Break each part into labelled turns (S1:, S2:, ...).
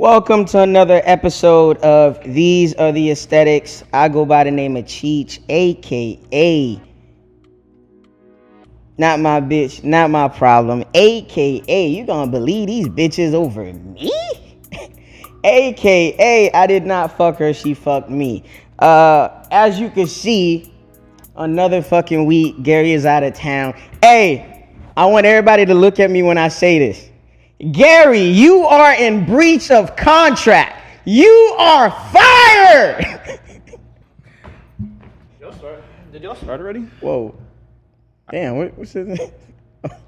S1: Welcome to another episode of These Are the Aesthetics. I go by the name of Cheech, aka not my bitch, not my problem, aka you gonna believe these bitches over me? aka I did not fuck her, she fucked me. As you can see, another fucking week, Gary is out of town. Hey, I want everybody to look at me when I say this. Gary, you are in breach of contract. You are fired.
S2: Did y'all start already?
S1: Whoa. Damn, what's his name?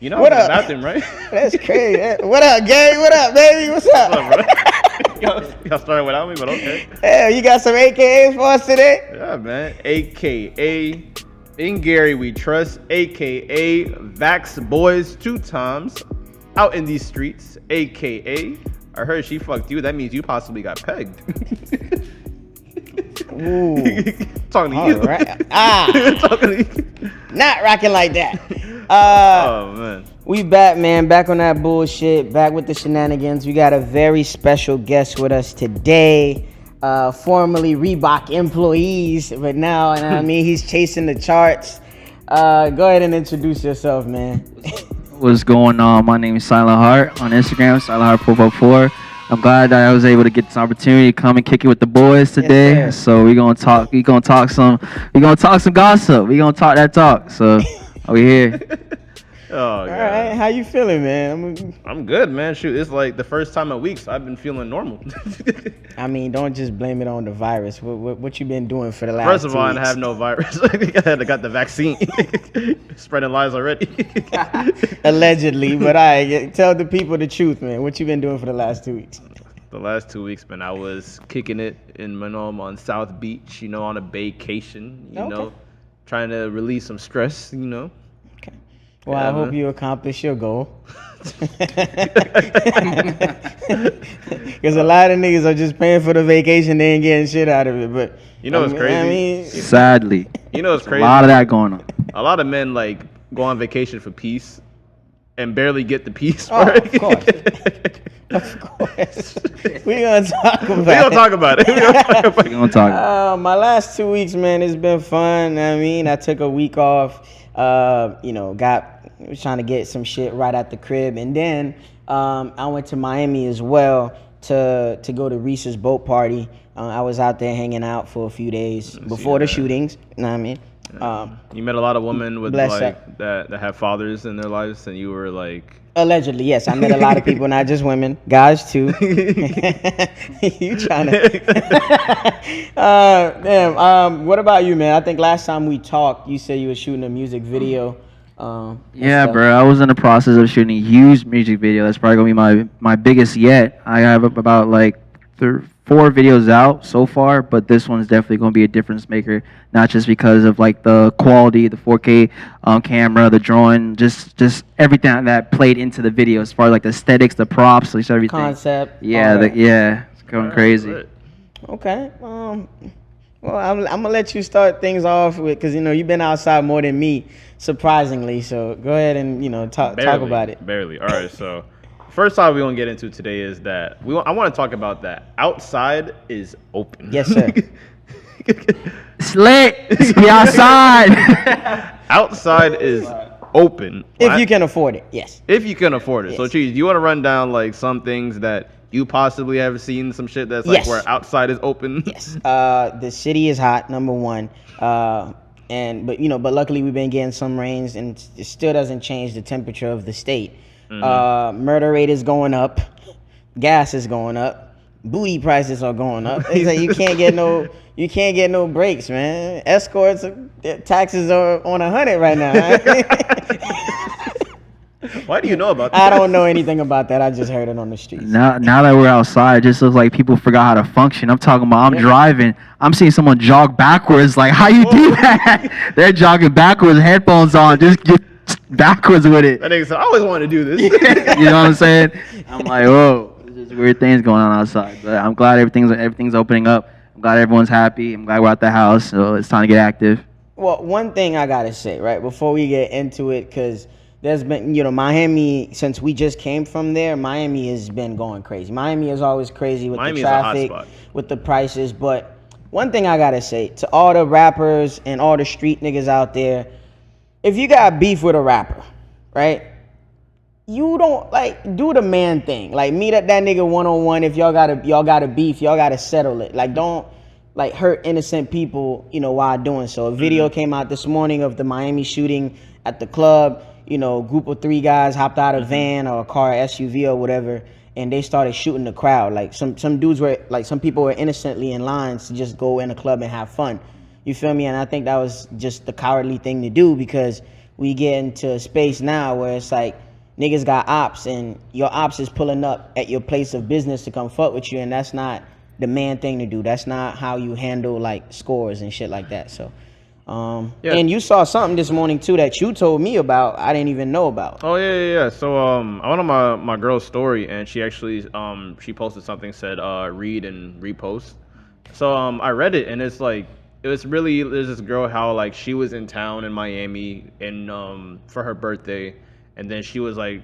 S2: You know, what up? Bathroom, right?
S1: That's crazy. What up, Gary? What up, baby? What's up?
S2: What's up, bro? Y'all started without me, but okay.
S1: Hell, you got some AKAs for us today?
S2: Yeah, man. AKA in Gary we trust. AKA Vax Boys 2 times. Out in these streets, aka I heard she fucked you. That means you possibly got pegged.
S1: Ooh.
S2: Talking to you.
S1: Right.
S2: Talking to you.
S1: Not rocking like that.
S2: Oh man.
S1: We back, man. Back on that bullshit. Back with the shenanigans. We got a very special guest with us today. Formerly Reebok employees, but now, I mean, he's chasing the charts. Go ahead and introduce yourself, man.
S3: What's going on? My name is Silent Heart on Instagram, SilentHeart444. I'm glad that I was able to get this opportunity to come and kick it with the boys today.
S1: Yes,
S3: so we're gonna talk some gossip. We're gonna talk that talk. So we here.
S2: Oh,
S1: all right, how you feeling, man?
S2: I'm good, man. Shoot, it's like the first time in weeks I've been feeling normal.
S1: I mean, don't just blame it on the virus. What you been doing for the last?
S2: First of
S1: 2
S2: all,
S1: weeks?
S2: I have no virus. I got the vaccine. Spreading lies already.
S1: Allegedly, but tell the people the truth, man. What you been doing for the last 2 weeks?
S2: The last 2 weeks, man, I was kicking it in my home on South Beach, on a vacation, trying to release some stress,
S1: Okay. Well, I hope you accomplish your goal. Because a lot of niggas are just paying for the vacation, they ain't getting shit out of it. But
S2: it's crazy.
S1: I mean,
S3: Sadly,
S2: it's crazy.
S3: A lot of that going on.
S2: A lot of men go on vacation for peace and barely get the peace.
S1: Oh, of course. Of course. We're gonna talk about it.
S3: We're gonna talk.
S1: My last 2 weeks, man, it's been fun. I mean, I took a week off. Was trying to get some shit right at the crib, and then I went to Miami as well to go to Reese's boat party. I was out there hanging out for a few days before the shootings. You know what I mean?
S2: You met a lot of women with
S1: that
S2: have fathers in their lives, and you were like.
S1: Allegedly, yes. I met a lot of people, not just women, guys too. You trying to? Damn. What about you, man? I think last time we talked, you said you were shooting a music video.
S3: Yeah, bro. I was in the process of shooting a huge music video. That's probably gonna be my biggest yet. I have about 4 videos out so far, but this one's definitely going to be a difference maker, not just because of the quality, the 4K camera, the drawing, just everything that played into the video as far as the aesthetics, the props, everything.
S1: Concept.
S3: Yeah, it's going crazy.
S1: Okay. Well, I'm gonna let you start things off with, because you've been outside more than me, surprisingly. So go ahead and talk about it.
S2: Barely. All right. So. First topic we're going to get into today is that I want to talk about that outside is open.
S1: Yes, sir.
S3: It's lit. Be outside.
S2: Outside is open.
S1: If you can afford it, yes.
S2: If you can afford it.
S1: Yes.
S2: So, Cheese, you want to run down some things that you possibly have seen, some shit that's where outside is open?
S1: Yes. The city is hot, number one. But luckily we've been getting some rains, and it still doesn't change the temperature of the state. Mm-hmm. Murder rate is going up, gas is going up, booty prices are going up. It's like you can't get no breaks, man. Escorts, taxes are on 100 right now.
S2: Why do you know about that?
S1: I don't know anything about that. I just heard it on the streets.
S3: Now that we're outside, it just looks like people forgot how to function. I'm talking about, I'm driving, I'm seeing someone jog backwards. How you do that? They're jogging backwards, headphones on, just get backwards with it.
S2: That nigga said, I always wanted to do this.
S3: You know what I'm saying? I'm like, whoa, there's just weird things going on outside. But I'm glad everything's opening up. I'm glad everyone's happy. I'm glad we're at the house, so it's time to get active.
S1: Well, one thing I gotta say, right, before we get into it, because there's been, Miami, since we just came from there, Miami has been going crazy. Miami is always crazy with
S2: Miami
S1: the
S2: is a hot
S1: traffic,
S2: spot.
S1: with the prices. But one thing I gotta say to all the rappers and all the street niggas out there, if you got beef with a rapper, right? You don't do the man thing. Like, meet up that nigga one-on-one. If y'all got a beef, y'all gotta settle it. Like, don't hurt innocent people, while doing so. A video came out this morning of the Miami shooting at the club. Group of 3 guys hopped out of a van or a car, SUV or whatever, and they started shooting the crowd. Like, some dudes were, some people were innocently in lines to just go in a club and have fun. You feel me? And I think that was just the cowardly thing to do, because we get into a space now where it's like, niggas got ops, and your ops is pulling up at your place of business to come fuck with you, and that's not the man thing to do. That's not how you handle scores and shit like that. So,
S2: Yeah.
S1: And you saw something this morning too that you told me about. I didn't even know about.
S2: Oh yeah. So I went on my girl's story, and she actually she posted something, said read and repost. So I read it, and it's like, there's this girl, how she was in town in Miami and for her birthday, and then she was like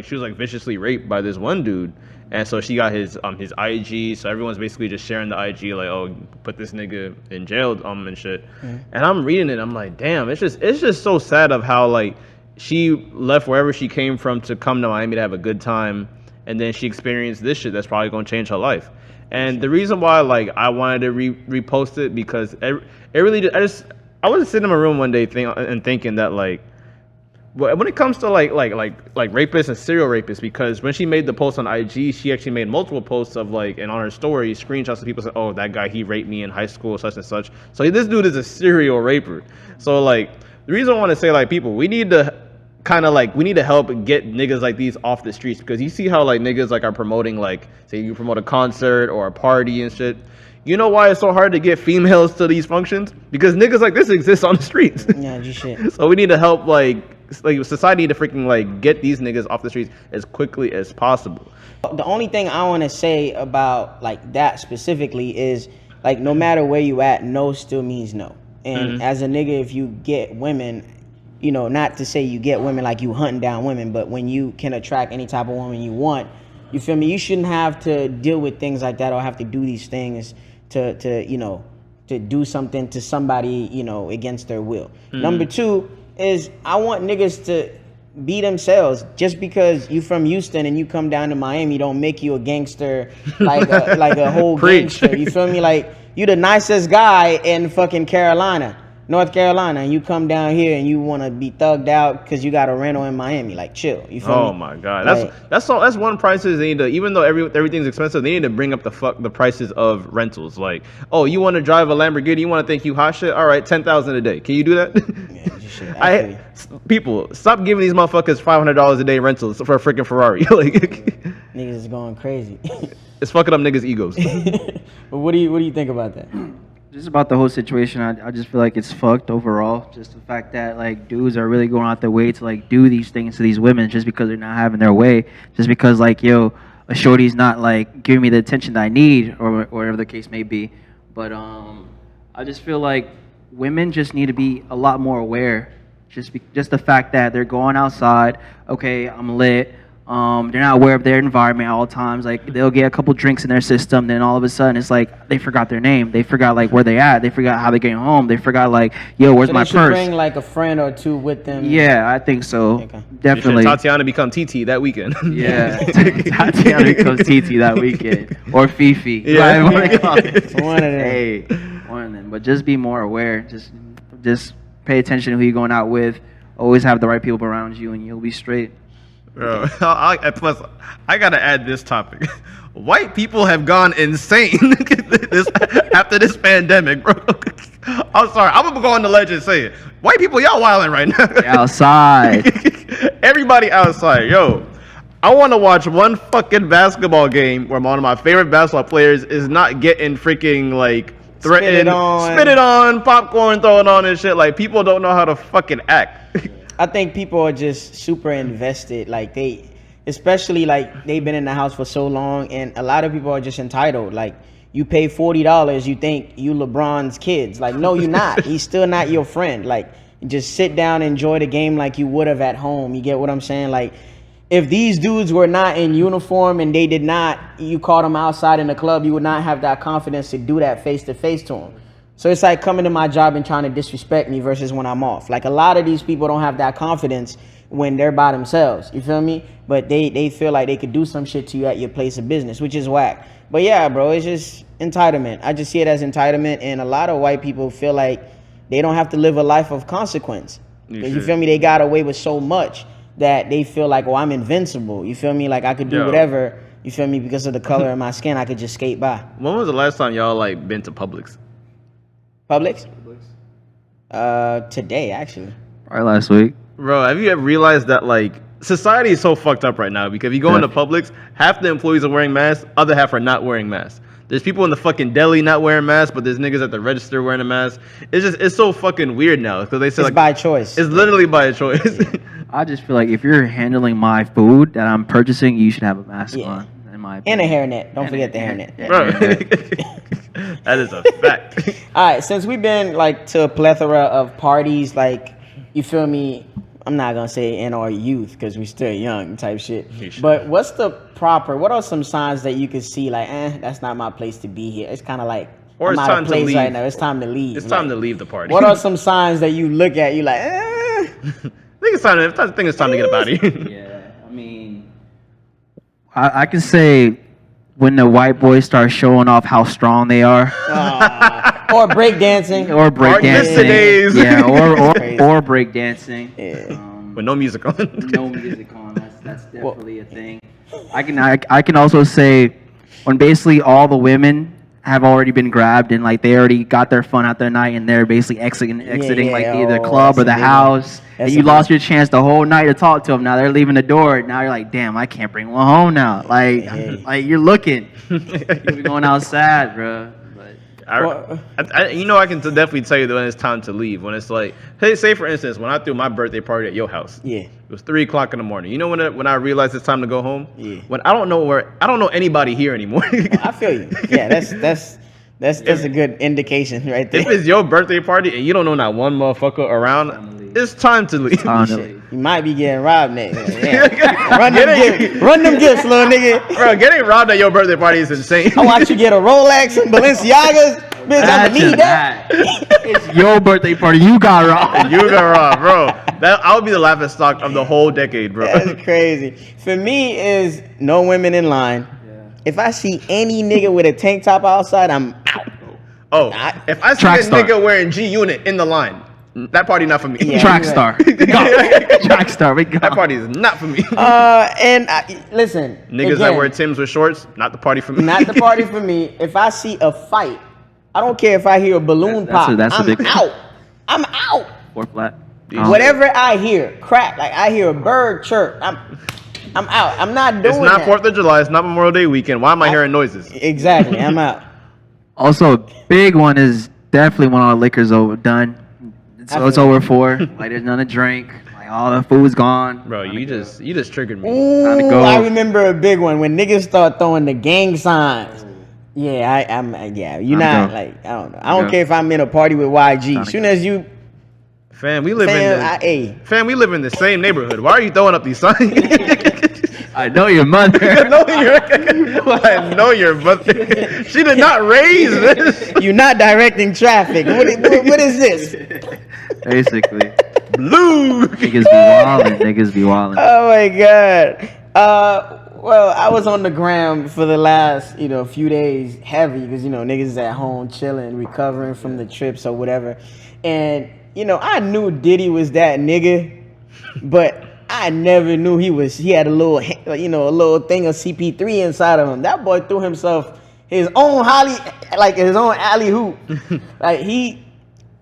S2: she was viciously raped by this one dude. And so she got his IG, so everyone's basically just sharing the IG, like, oh, put this nigga in jail and shit. And I'm reading it, I'm like, damn, it's just so sad of how she left wherever she came from to come to Miami to have a good time, and then she experienced this shit that's probably gonna change her life. And the reason why I wanted to repost it, because it really I was sitting in my room one day thinking that when it comes to rapists and serial rapists, because when she made the post on IG, she actually made multiple posts of and on her story, screenshots of people saying, oh, that guy, he raped me in high school, such and such. So this dude is a serial raper. So the reason I want to say people, we need to we need to help get niggas like these off the streets, because you see how niggas are promoting, say you promote a concert or a party and shit. You know why it's so hard to get females to these functions? Because niggas like this exist on the streets.
S1: Yeah, just shit.
S2: So we need to help society to freaking get these niggas off the streets as quickly as possible.
S1: The only thing I want to say about that specifically is no matter where you at, no still means no. And as a nigga, if you get women, not to say you get women you hunting down women, but when you can attract any type of woman you want, you feel me? You shouldn't have to deal with things like that or have to do these things to do something to somebody, against their will. Number 2 is, I want niggas to be themselves. Just because you from Houston and you come down to Miami don't make you a gangster, like a whole gangster. You feel me? You the nicest guy in fucking North Carolina, and you come down here and you want to be thugged out because you got a rental in Miami. Chill. You feel me?
S2: Oh my god, that's one prices they need to. Even though everything's expensive, they need to bring up the prices of rentals. Oh, you want to drive a Lamborghini? You want to think you hot shit? All right, $10,000 a day. Can you do that? Yeah, people, stop giving these motherfuckers $500 a day rentals for a freaking Ferrari.
S1: Niggas is going crazy.
S2: It's fucking up niggas' egos.
S1: But what do you think about that?
S3: Just about the whole situation, I just feel like it's fucked overall. Just the fact that dudes are really going out their way to do these things to these women just because they're not having their way, just because a shorty's not giving me the attention that I need, or whatever the case may be. But I just feel women just need to be a lot more aware. Just the fact that they're going outside, okay, I'm lit. They're not aware of their environment at all times. They'll get a couple drinks in their system, then all of a sudden it's they forgot their name. They forgot where they at. They forgot how they're getting home. They forgot yo, where's my purse?
S1: Bring a friend or two with them.
S3: Yeah, I think so.
S1: Okay.
S2: You
S3: Definitely.
S2: should Tatiana become TT that weekend.
S3: Yeah, Tatiana becomes TT that weekend, or Fifi.
S2: Yeah.
S3: One of them.
S1: Hey,
S3: one of them. But just be more aware. Just pay attention to who you're going out with. Always have the right people around you, and you'll be straight.
S2: Bro, plus, I gotta add this topic. White people have gone insane after this pandemic, bro. I'm sorry, I'm gonna go on the ledge and say it. White people, y'all wilding right now.
S3: Outside.
S2: Everybody outside, yo. I want to watch one fucking basketball game where one of my favorite basketball players is not getting freaking threatened, spit it on, popcorn thrown on and shit. People don't know how to fucking act.
S1: I think people are just super invested. Especially they've been in the house for so long, and a lot of people are just entitled. You pay $40, you think you LeBron's kids. No, you're not. He's still not your friend. Just sit down and enjoy the game like you would have at home. You get what I'm saying? Like, if these dudes were not in uniform and you caught them outside in the club, you would not have that confidence to do that face to face to them. So it's like coming to my job and trying to disrespect me versus when I'm off. Like, a lot of these people don't have that confidence when they're by themselves. You feel me? But they feel like they could do some shit to you at your place of business, which is whack. But yeah, bro, it's just entitlement. I just see it as entitlement, and a lot of white people feel like they don't have to live a life of consequence. You feel me? They got away with so much that they feel like, oh, I'm invincible. You feel me? Like, I could do whatever. You feel me? Because of the color of my skin, I could just skate by.
S2: When was the last time y'all like been to Publix?
S1: Publix? Today, actually.
S3: Probably last week.
S2: Bro, have you ever realized that like society is so fucked up right now? Because if you go into Publix, half the employees are wearing masks, other half are not wearing masks. There's people in the fucking deli not wearing masks, but there's niggas at the register wearing a mask. It's so fucking weird now because they say
S1: it's by choice.
S2: It's literally by choice.
S3: I just feel like if you're handling my food that I'm purchasing, you should have a mask on. In my opinion.
S1: And a hairnet. Don't forget the hairnet.
S2: Bro, that is a fact.
S1: All right, since we've been like to a plethora of parties, like, you feel me? I'm not gonna say in our youth because we're still young type shit. But what are some signs that you could see like, that's not my place to be here? It's kind of like,
S2: or it's time to leave.
S1: Right now. It's time to leave.
S2: It's time to leave the party.
S1: What are some signs that you look at, you like,
S2: I think it's time to get up out of here.
S3: Yeah, I mean, I can say when the white boys start showing off how strong they are.
S1: Or breakdancing.
S3: Or breakdancing. Yeah, or breakdancing.
S1: Yeah.
S2: With no music on.
S3: No music on. That's definitely a thing. I can also say when basically all the women have already been grabbed and like they already got their fun out their night and they're basically exiting like either the club or the house, and you lost your chance the whole night to talk to them. Now they're leaving the door. Now you're like, damn, I can't bring one home now. Like you're looking, you're going outside, bro.
S2: I can definitely tell you that when it's time to leave. When it's like, hey, say for instance, when I threw my birthday party at your house, it was 3 o'clock in the morning. You know when I realized it's time to go home? Yeah. When I don't know anybody here anymore.
S1: I feel you. Yeah, that's a good indication right there.
S2: If it's your birthday party and you don't know not one motherfucker around, it's time to leave.
S1: You might be getting robbed next. Run them gifts, little nigga.
S2: Bro, getting robbed at your birthday party is insane.
S1: I watch you get a Rolex and Balenciagas. Bitch, I'm gonna need that.
S3: It's your birthday party. You got robbed.
S2: You got robbed, bro. I'll be the laughing stock of the whole decade, bro.
S1: That's crazy. For me, is no women in line. Yeah. If I see any nigga with a tank top outside, I'm out.
S2: Oh, if I see a nigga wearing G-Unit in the line, that party not for me.
S3: Yeah, Track star. Track star. We go.
S2: That party is not for me.
S1: Listen.
S2: Niggas that wear Timbs with shorts, not the party for me.
S1: Not the party for me. If I see a fight, I don't care if I hear a balloon pop. I'm out. I'm out.
S3: Four flat.
S1: Whatever I hear, crack. Like I hear a bird chirp. I'm out. I'm not doing
S2: It's not 4th of July. It's not Memorial Day weekend. Why am I hearing noises?
S1: Exactly. I'm out.
S3: Also, a big one is definitely when all the liquor's done. So it's over for. Like there's none to drink. Like all the food's gone.
S2: Bro, you just triggered me.
S1: Ooh, I remember a big one when niggas start throwing the gang signs. Yeah, you're not like, I don't know. I don't care if I'm in a party with YG. Soon as you,
S2: fam, we live in the same neighborhood. Why are you throwing up these signs?
S3: I know your mother.
S2: I know your mother. She did not raise this.
S1: You're not directing traffic. What is this?
S3: Basically.
S2: Blue.
S3: Niggas be wildin'.
S1: Oh my god. Well, I was on the gram for the last, few days heavy because, niggas is at home chilling, recovering from the trips or whatever. And, I knew Diddy was that nigga, but I never knew he had a little thing of CP3 inside of him. That boy threw himself his own alley hoop. Like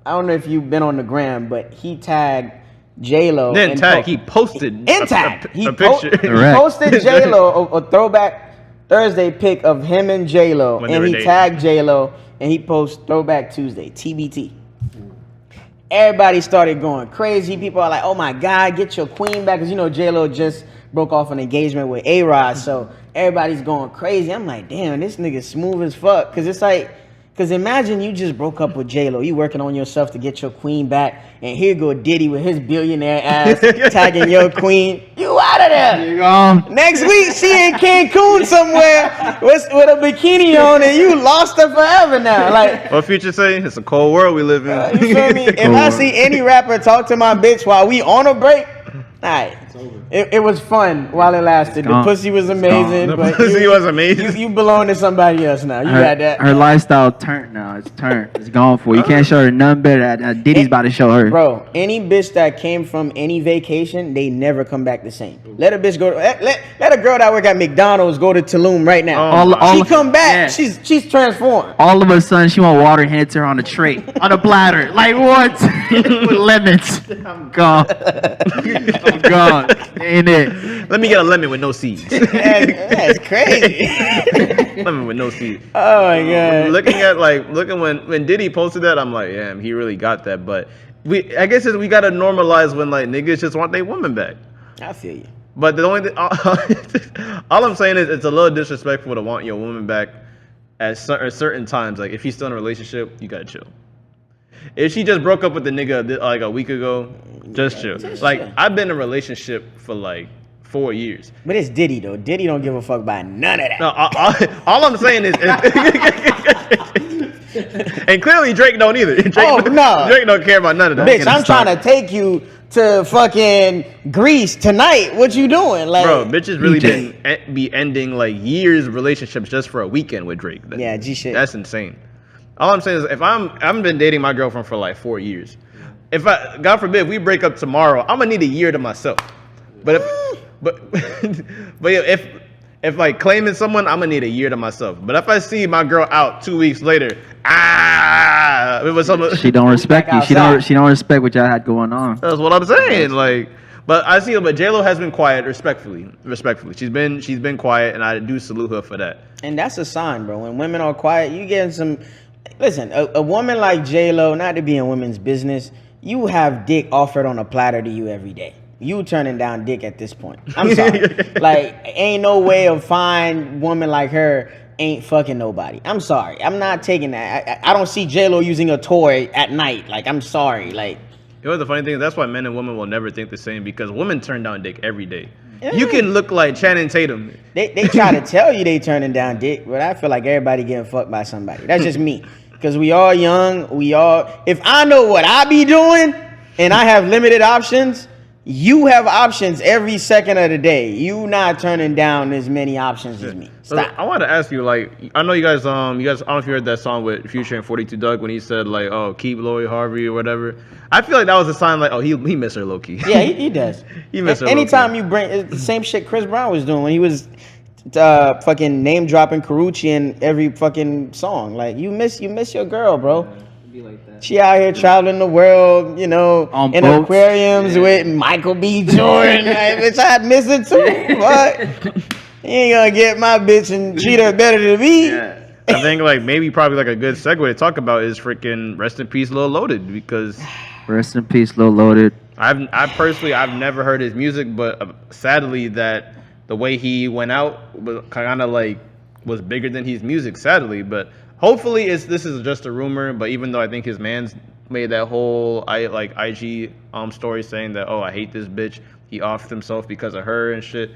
S1: I don't know if you've been on the gram, but he tagged J-Lo.
S2: Then tag. He posted
S1: a picture. He
S3: Correct.
S1: posted J-Lo a throwback Thursday pic of him and J-Lo, and he tagged J-Lo, and he posted Throwback Tuesday, TBT. Everybody started going crazy. People are like, "Oh my God, get your queen back!" Because J-Lo just broke off an engagement with A-Rod, so everybody's going crazy. I'm like, damn, this nigga smooth as fuck. Because Because imagine you just broke up with J-Lo. You working on yourself to get your queen back. And here go Diddy with his billionaire ass tagging your queen. You out of there.
S3: You gone.
S1: Next week, she in Cancun somewhere with a bikini on and you lost her forever now. Like,
S2: what Future say? It's a cold world we live in.
S1: you feel me? If I see any rapper talk to my bitch while we on a break, alright. It was fun while it lasted. The pussy was amazing.
S2: The
S1: but
S2: pussy was amazing.
S1: You belong to somebody else now. You got that.
S3: Her lifestyle turned now. It's turned. It's gone for you. You can't show her none better. Diddy's about to show her.
S1: Bro, any bitch that came from any vacation, they never come back the same. Let a bitch go. Let a girl that work at McDonald's go to Tulum right now. She come back. Yeah. She's transformed.
S3: All of a sudden, she want water handed to her on a tray, on a platter. Like what? With lemons. I'm gone. I'm gone. Ain't it?
S2: Let me get a lemon with no seeds.
S1: That's crazy.
S2: Lemon with no seeds.
S1: Oh my god.
S2: Looking when Diddy posted that, I'm like, yeah, he really got that. But I guess we gotta normalize when like niggas just want their woman back.
S1: I feel you.
S2: But the only all I'm saying is it's a little disrespectful to want your woman back at certain times. Like if she's still in a relationship, you gotta chill. If she just broke up with the nigga like a week ago, just chill. Chill. I've been in a relationship for like 4 years.
S1: But it's Diddy though. Diddy don't give a fuck about none of that.
S2: No, all I'm saying is, and clearly Drake don't either. Drake don't care about none of that.
S1: Bitch, I'm trying to take you to fucking Greece tonight. What you doing? Like,
S2: bro, bitches really be ending like years of relationships just for a weekend with Drake.
S1: G shit.
S2: That's insane. All I'm saying is, I've been dating my girlfriend for like 4 years. If God forbid, if we break up tomorrow, I'm gonna need a year to myself. But if like claiming someone, I'm gonna need a year to myself. But if I see my girl out 2 weeks later, it was something.
S3: She don't respect you. She don't respect what y'all had going on.
S2: That's what I'm saying. Like, but J-Lo has been quiet, respectfully. She's been quiet, and I do salute her for that.
S1: And that's a sign, bro. When women are quiet, you getting some. Listen, a woman like J-Lo, not to be in women's business, you have dick offered on a platter to you every day. You turning down dick at this point. I'm sorry. Like, ain't no way of fine woman like her ain't fucking nobody. I'm sorry. I'm not taking that. I don't see J-Lo using a toy at night. Like, I'm sorry. Like,
S2: you know the funny thing is, that's why men and women will never think the same, because women turn down dick every day. You can look like Channing Tatum.
S1: They try to tell you they turning down dick, but I feel like everybody getting fucked by somebody. That's just me. Because we all young. If I know what I be doing and I have limited options, you have options every second of the day. You not turning down as many options as me. Stop.
S2: I want to ask you, like, I know you guys, I don't know if you heard that song with Future and 42 Doug when he said, like, oh, keep Lori Harvey or whatever. I feel like that was a sign, like, oh, he miss her low key.
S1: Yeah, he does.
S2: He miss her
S1: anytime you bring, it's the same shit Chris Brown was doing when he was fucking name dropping Karuchi in every fucking song. Like, you miss your girl, bro. Yeah. Like that. She out here traveling the world, in boats. Aquariums with Michael B. Jordan. Like, bitch, I'd miss it too. But you ain't gonna get my bitch and treat her better than me.
S2: Yeah. I think probably like a good segue to talk about is freaking rest in peace Lil Loaded, because
S3: rest in peace Lil Loaded.
S2: I've never heard his music, but sadly that the way he went out was kind of like was bigger than his music, sadly, but. Hopefully, this is just a rumor, but even though I think his man's made that whole IG story saying that, oh, I hate this bitch, he offed himself because of her and shit,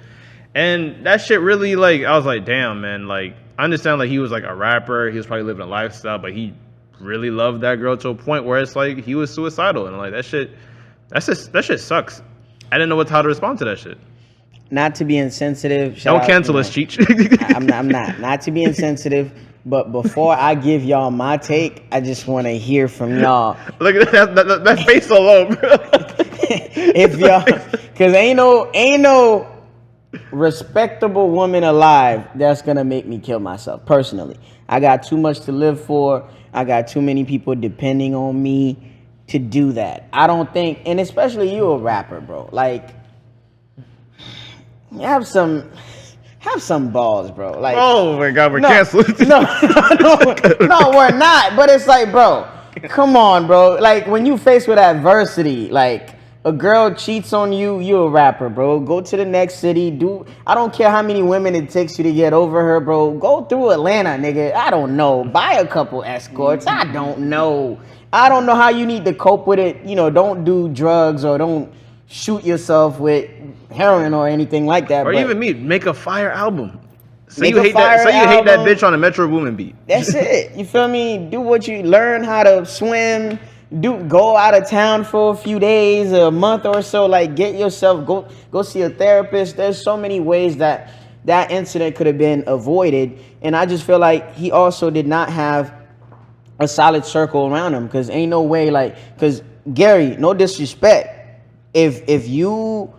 S2: and that shit really, like, I was like, damn, man, like, I understand, like, he was like a rapper, he was probably living a lifestyle, but he really loved that girl to a point where it's like he was suicidal, and like that shit sucks. I didn't know how to respond to that shit.
S1: Not to be insensitive.
S2: Don't cancel us, Cheech.
S1: I'm not to be insensitive. But before I give y'all my take, I just want to hear from y'all.
S2: Look at that face alone, bro.
S1: If y'all, because ain't no respectable woman alive that's gonna make me kill myself. Personally, I got too much to live for. I got too many people depending on me to do that. I don't think, and especially you, a rapper, bro. Like, have some balls, bro. Like,
S2: oh my God, we're canceled.
S1: No, we're not. But it's like, bro, come on, bro. Like, when you faced with adversity, like, A girl cheats on you, you a rapper, bro. Go to the next city. I don't care how many women it takes you to get over her, bro. Go through Atlanta, nigga. I don't know. Buy a couple escorts. I don't know. I don't know how you need to cope with it. You know, don't do drugs or don't shoot yourself with heroin or anything like that.
S2: Or
S1: but
S2: even make a fire album. Say
S1: Make
S2: you
S1: a
S2: hate
S1: fire
S2: that. Say you hate that
S1: album.
S2: bitch on a Metro Boomin beat.
S1: That's it. You feel me? Do what you learn how to swim. Go out of town for a few days, a month or so. Like get yourself go see a therapist. There's so many ways that incident could have been avoided, and I just feel like he also did not have a solid circle around him because ain't no way because Gary, no disrespect, if you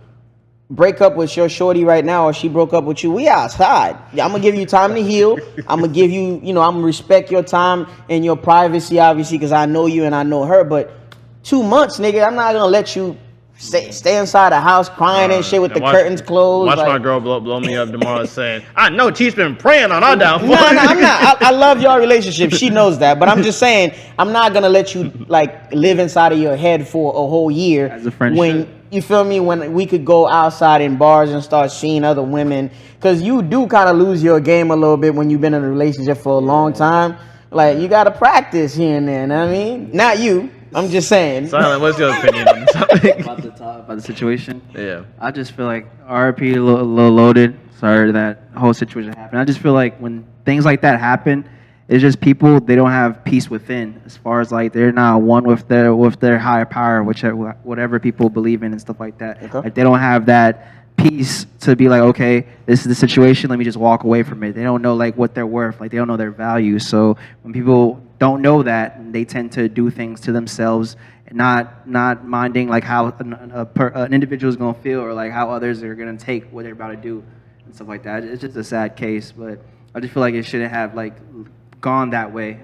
S1: break up with your shorty right now or she broke up with you, we outside. I'm gonna give you time to heal. I'm gonna give you, I'm gonna respect your time and your privacy, obviously, because I know you and I know her. But 2 months, nigga, I'm not gonna let you stay inside the house crying and shit with the curtains closed.
S2: Watch my girl blow me up tomorrow saying, I know Chief's been praying on our downfall.
S1: No, I'm not. I love your relationship. She knows that. But I'm just saying, I'm not gonna let you live inside of your head for a whole year.
S3: As a friendship.
S1: When you feel me, when we could go outside in bars and start seeing other women, because you do kind of lose your game a little bit when you've been in a relationship for a long time. Like you gotta practice here and there. Know what I mean, not you. I'm just saying.
S2: Silent, what's your opinion on the topic?
S3: About the situation.
S2: Yeah.
S3: I just feel like RP Lil Loaded. Sorry that whole situation happened. I just feel like when things like that happen, it's just people, they don't have peace within, as far as like they're not one with their higher power, whatever people believe in and stuff like that.
S1: Okay.
S3: Like they don't have that peace to be like, okay, this is the situation, let me just walk away from it. They don't know like what they're worth, like they don't know their value. So when people don't know that, they tend to do things to themselves, not minding like how an individual is gonna feel or like how others are gonna take what they're about to do and stuff like that. It's just a sad case, but I just feel like it shouldn't have like gone that way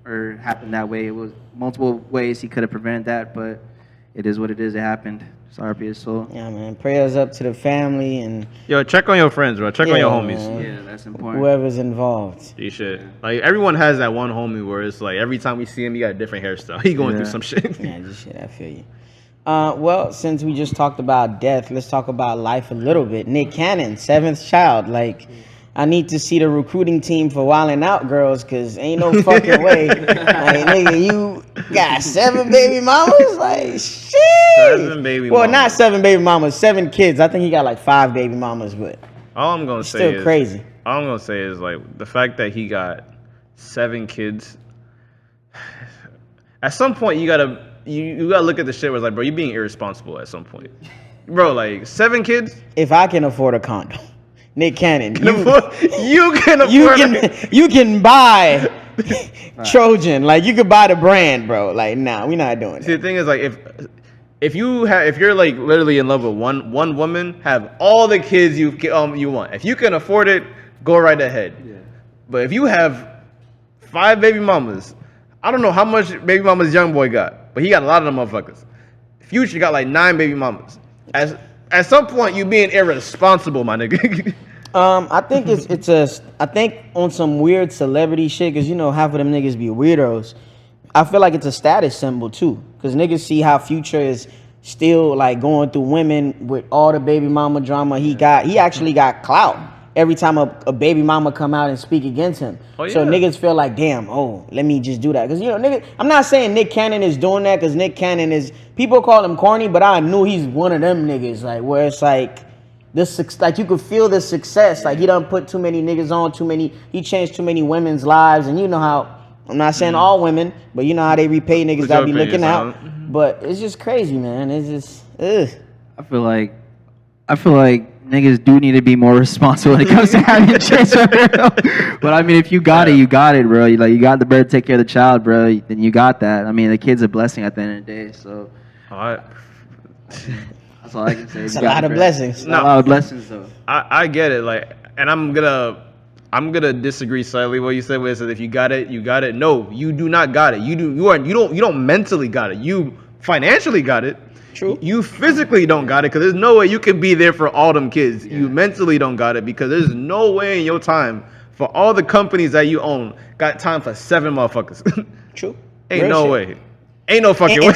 S3: or happened that way. It was multiple ways he could have prevented that, but it is what it is. It happened. Sorry for his soul.
S1: Yeah, man. Prayers up to the family and
S2: Yo, check on your friends, bro. Check on your homies.
S1: man.
S3: Yeah, that's important.
S1: Whoever's involved.
S2: You should. Like everyone has that one homie where it's like every time we see him, he got a different hairstyle. He going through some shit.
S1: Yeah, just shit. I feel you. Well, since we just talked about death, let's talk about life a little bit. Nick Cannon, 7th child. Like, I need to see the recruiting team for Wildin' Out Girls, cause ain't no fucking way. Like, nigga, you got 7 baby mamas? Like, shit.
S2: 7 baby
S1: Well,
S2: mamas.
S1: not 7 baby mamas, 7 kids. I think he got like 5 baby mamas, but
S2: All I'm gonna say
S1: still
S2: is
S1: crazy.
S2: All I'm gonna say is like the fact that he got 7 kids. At some point, you gotta look at the shit where it's like, bro, you being irresponsible at some point, bro. Like 7 kids.
S1: If I can afford a condo, Nick Cannon,
S2: You can afford.
S1: you can buy Trojan. Like you could buy the brand, bro. Like nah, we not doing
S2: See,
S1: that.
S2: the thing is like if you're like literally in love with one woman, have all the kids you want. If you can afford it, go right ahead. Yeah. But if you have 5 baby mamas, I don't know how much baby mamas young boy got, but he got a lot of them motherfuckers. Future got like 9 baby mamas. At some point, you being irresponsible, my nigga.
S1: I think I think on some weird celebrity shit, cause half of them niggas be weirdos. I feel like it's a status symbol too, cause niggas see how Future is still like going through women with all the baby mama drama he got. He actually got clout every time a baby mama come out and speak against him.
S2: Oh, yeah.
S1: So niggas feel like, damn, let me just do that. Cause nigga, I'm not saying Nick Cannon is doing that, cause Nick Cannon is, people call him corny, but I knew he's one of them niggas, like where it's like this, like you could feel the success. Like he done put too many niggas on, he changed too many women's lives, and you know how, I'm not saying all women, but you know how they repay niggas that be looking out. But it's just crazy, man. It's just, ugh.
S3: I feel like niggas do need to be more responsible when it comes to having kids, bro. But I mean, if you got it, you got it, bro. You got the bird, take care of the child, bro. Then you got that. I mean, the kid's a blessing at the end of the day. So that's all I can say.
S1: It's a lot of blessings.
S3: A lot of blessings, though.
S2: I get it, like, and I'm gonna disagree slightly what you said. Where it said if you got it, you got it. No, you do not got it. You don't mentally got it. You financially got it.
S1: True.
S2: You physically don't got it because there's no way you can be there for all them kids. Yeah. You mentally don't got it because there's no way in your time for all the companies that you own got time for 7 motherfuckers.
S1: True.
S2: Ain't
S1: Real
S2: no
S1: shit.
S2: way. Ain't no fucking way.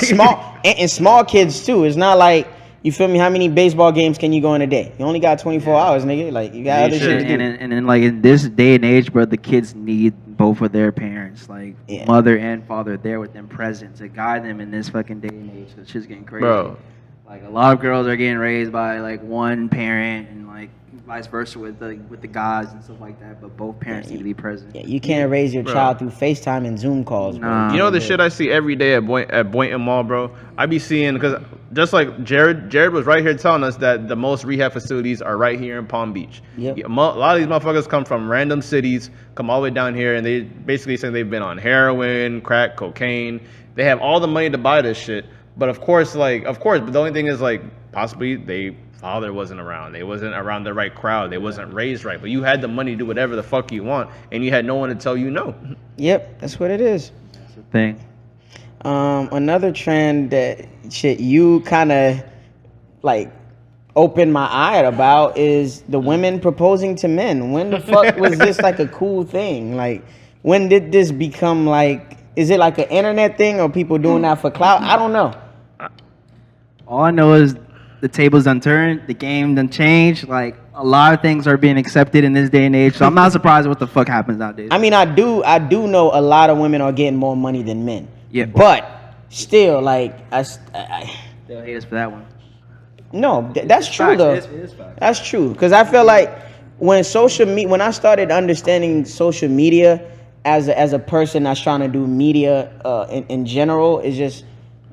S1: And small kids too. It's not like, you feel me? How many baseball games can you go in a day? You only got 24 hours, nigga. Like, you got other shit to do.
S3: And then like in this day and age, bro, the kids need both of their parents, like mother and father, there with them present to guide them in this fucking day and age. That shit's getting crazy.
S2: Bro.
S3: Like a lot of girls are getting raised by like one parent, and like vice versa with the guys and stuff like that. But both parents need to be present.
S1: Yeah, you can't raise your child through FaceTime and Zoom calls, bro.
S2: You know the shit I see every day at Boynton Mall, bro? I be seeing, because just like Jared was right here telling us that the most rehab facilities are right here in Palm Beach.
S1: Yep.
S2: A lot of these motherfuckers come from random cities, come all the way down here, and they basically say they've been on heroin, crack, cocaine. They have all the money to buy this shit. But of course, but the only thing is, like, possibly they father wasn't around. They wasn't around the right crowd. They wasn't raised right. But you had the money to do whatever the fuck you want, and you had no one to tell you no.
S1: Yep, that's what it is.
S3: That's the thing.
S1: Another trend that you kind of like opened my eye about is the women proposing to men. When the fuck was this like a cool thing? Like, when did this become like? Is it like an internet thing, or people doing that for clout? I don't know.
S3: All I know is the tables done turned, the game done changed. Like, a lot of things are being accepted in this day and age. So I'm not surprised what the fuck happens nowadays.
S1: I mean, I do know a lot of women are getting more money than men.
S3: Yeah,
S1: but still, like,
S3: they'll hate us for that one.
S1: No, that's true though.
S3: It is facts.
S1: That's true, because I feel like when I started understanding social media as a person that's trying to do media in general, is just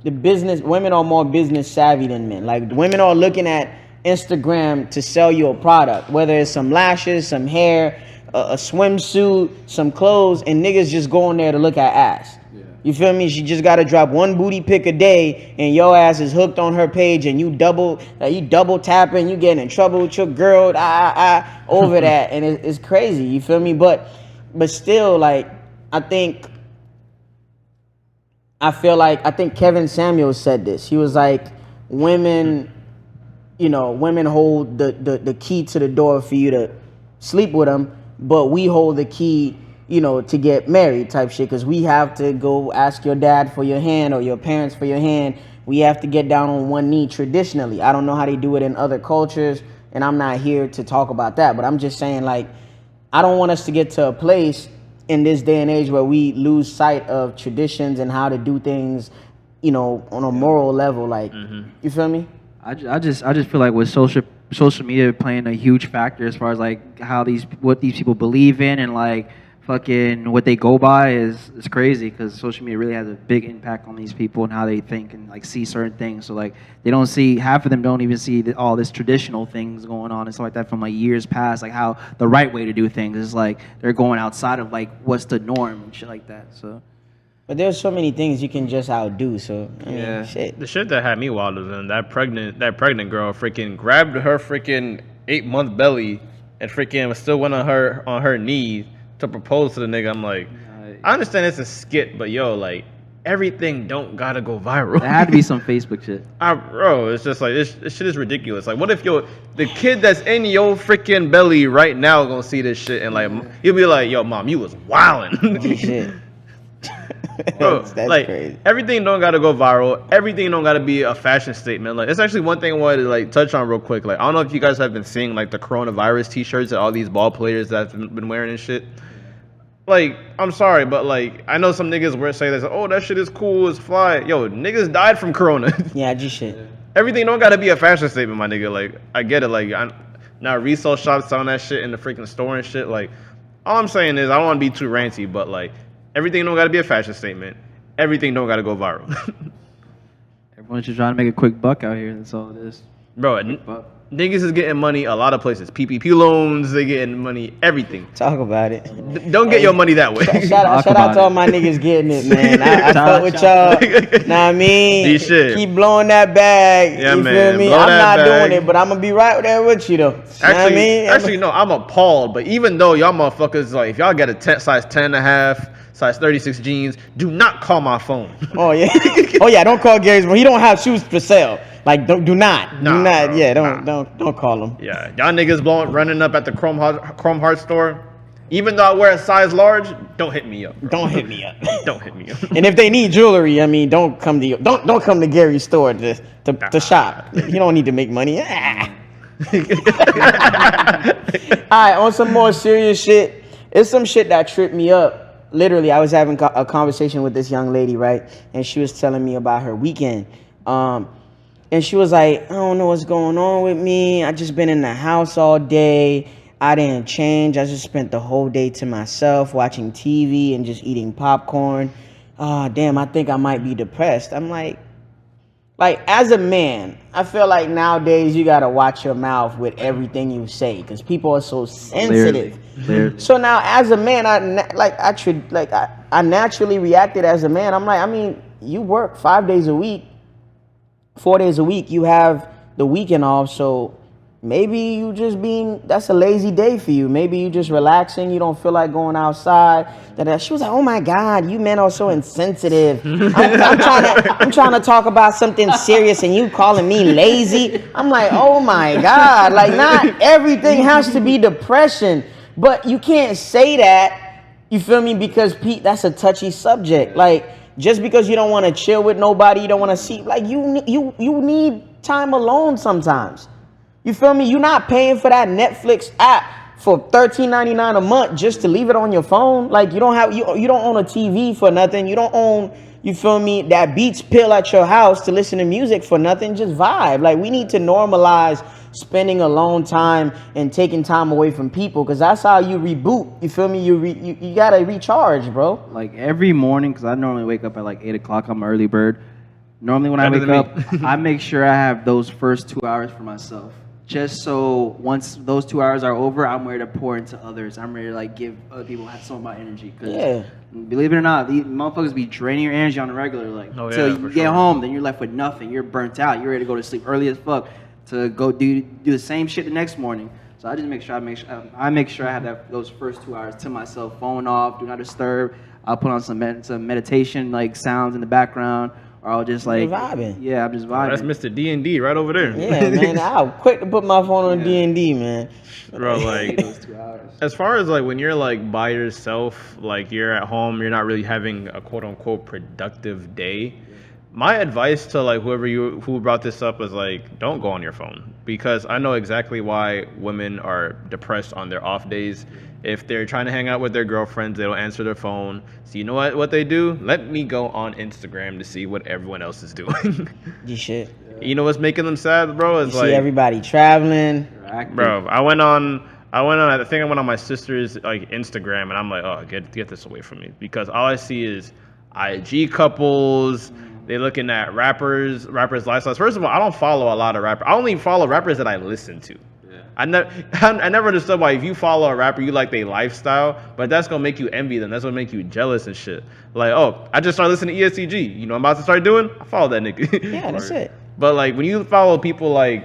S1: the business. Women are more business savvy than men. Like, women are looking at Instagram to sell you a product, whether it's some lashes, some hair, a swimsuit, some clothes, and niggas just go on there to look at ass. You feel me? She just got to drop one booty pic a day, and your ass is hooked on her page, and you double tapping, you getting in trouble with your girl, over that, and it's crazy. You feel me? But still, like, I think Kevin Samuels said this. He was like, women hold the key to the door for you to sleep with them, but we hold the key, to get married type shit, because we have to go ask your dad for your hand or your parents for your hand. We have to get down on one knee traditionally. I don't know how they do it in other cultures, and I'm not here to talk about that, but I'm just saying, like, I don't want us to get to a place in this day and age where we lose sight of traditions and how to do things, on a moral level. Like, you feel me?
S3: I just feel like with social media playing a huge factor as far as like what these people believe in, and like fucking what they go by is crazy, because social media really has a big impact on these people and how they think and like see certain things. So like half of them don't even see all this traditional things going on and stuff like that from like years past, like how the right way to do things is like they're going outside of like what's the norm and shit like that. So,
S1: but there's so many things you can just outdo. So I mean, shit.
S2: The shit that had me wild was when that pregnant girl freaking grabbed her freaking 8-month belly and freaking still went on her knees to propose to the nigga. I'm like, I understand it's a skit, but yo, like, everything don't gotta go viral.
S3: There had to be some Facebook shit.
S2: Bro, it's just like, this shit is ridiculous. Like, what if the kid that's in your freaking belly right now gonna see this shit, and like, you'll be like, yo, mom, you was wildin'.
S1: Shit.
S2: Bro,
S1: that's
S2: like,
S1: crazy. Everything
S2: everything don't gotta go viral. Everything don't gotta be a fashion statement. Like, it's actually one thing I wanted to like touch on real quick. Like, I don't know if you guys have been seeing like the coronavirus t-shirts that all these ball players that have been wearing and shit. Like, I'm sorry, but like, I know some niggas say that, oh, that shit is cool, it's fly. Yo, niggas died from corona.
S1: Yeah, just shit.
S2: Everything don't gotta be a fashion statement, my nigga. Like, I get it. Like, now resale shops selling that shit in the freaking store and shit. Like, all I'm saying is, I don't want to be too ranty, but like, everything don't gotta be a fashion statement. Everything don't gotta go viral.
S3: Everyone's just trying to make a quick buck out here. That's all it is.
S2: Bro, niggas is getting money a lot of places. PPP loans, they getting money, everything.
S1: Talk about it.
S2: Don't get your money that way.
S1: Shout out to all my niggas getting it, man. I fuck with y'all. Know what I mean? Keep blowing that bag.
S2: Yeah,
S1: you
S2: man.
S1: feel me?
S2: Blow
S1: I'm
S2: that
S1: not
S2: bag.
S1: doing it, but I'm gonna be right there with you though. Know what I mean?
S2: Actually, no, I'm appalled. But even though y'all motherfuckers, like, if y'all get a size 10 and a half, size 36 jeans, do not call my phone.
S1: Oh yeah. Oh yeah. Don't call Gary's, but he don't have shoes for sale. Like, do not.
S2: Bro,
S1: Yeah, don't call him.
S2: Yeah, y'all niggas running up at the Chrome Heart store. Even though I wear a size large, don't hit me up. Bro.
S1: Don't hit me up.
S2: Don't hit me up.
S1: And if they need jewelry, I mean, don't come to Gary's store to shop. You don't need to make money. All right, on some more serious shit. It's some shit that tripped me up. Literally, I was having a conversation with this young lady, right? And she was telling me about her weekend. And she was like, I don't know what's going on with me. I just been in the house all day. I didn't change. I just spent the whole day to myself watching TV and just eating popcorn. Damn, I think I might be depressed. I'm like as a man, I feel like nowadays you gotta watch your mouth with everything you say because people are so sensitive.
S3: Clearly.
S1: So now, as a man, I naturally reacted as a man. I'm like, I mean, you work 5 days a week, 4 days a week. You have the weekend off, so maybe you just that's a lazy day for you. Maybe you just relaxing. You don't feel like going outside. She was like, oh my God, you men are so insensitive. I'm trying to talk about something serious and you calling me lazy. I'm like, oh my God. Like, not everything has to be depression, but you can't say that, you feel me? Because that's a touchy subject. Like, just because you don't want to chill with nobody, you don't want to see, like, you need time alone sometimes. You feel me? You're not paying for that Netflix app for $13.99 a month just to leave it on your phone. Like, you don't own a TV for nothing. You don't own, you feel me, that Beats pill at your house to listen to music for nothing. Just vibe. Like, we need to normalize spending alone time and taking time away from people, because that's how you reboot. You feel me? You gotta recharge, bro.
S3: Like every morning, because I normally wake up at like 8 o'clock. I'm an early bird. Normally when I wake up, I make sure I have those first 2 hours for myself. Just so once those 2 hours are over, I'm ready to pour into others. I'm ready to like give other people some of my energy. Cause believe it or not, these motherfuckers be draining your energy on the regular. Like till you get home, then you're left with nothing. You're burnt out. You're ready to go to sleep early as fuck to go do the same shit the next morning. So I just make sure I have those first 2 hours to myself. Phone off, do not disturb. I'll put on some meditation like sounds in the background. Or I'll just like
S1: vibing.
S3: Yeah, I'm just vibing.
S2: Oh, that's Mr. D&D right over there.
S1: Yeah, man. I'll quick to put my phone on D&D, man.
S2: Bro, like, as far as like when you're like by yourself, like you're at home, you're not really having a quote unquote productive day. My advice to like who brought this up is like, don't go on your phone, because I know exactly why women are depressed on their off days. If they're trying to hang out with their girlfriends, they don't answer their phone. So you know what they do? Let me go on Instagram to see what everyone else is doing.
S1: You shit.
S2: You know what's making them sad, bro? Is
S1: you
S2: like
S1: see everybody traveling.
S2: Bro, I went on my sister's like Instagram, and I'm like, oh, get this away from me, because all I see is IG couples. They looking at rappers' lifestyles. First of all, I don't follow a lot of rappers. I only follow rappers that I listen to. I never understood why if you follow a rapper, you like their lifestyle, but that's gonna make you envy them. That's gonna make you jealous and shit. Like, oh, I just started listening to ESTG. You know what I'm about to start doing? I follow that nigga.
S1: Yeah, that's it.
S2: But like when you follow people like,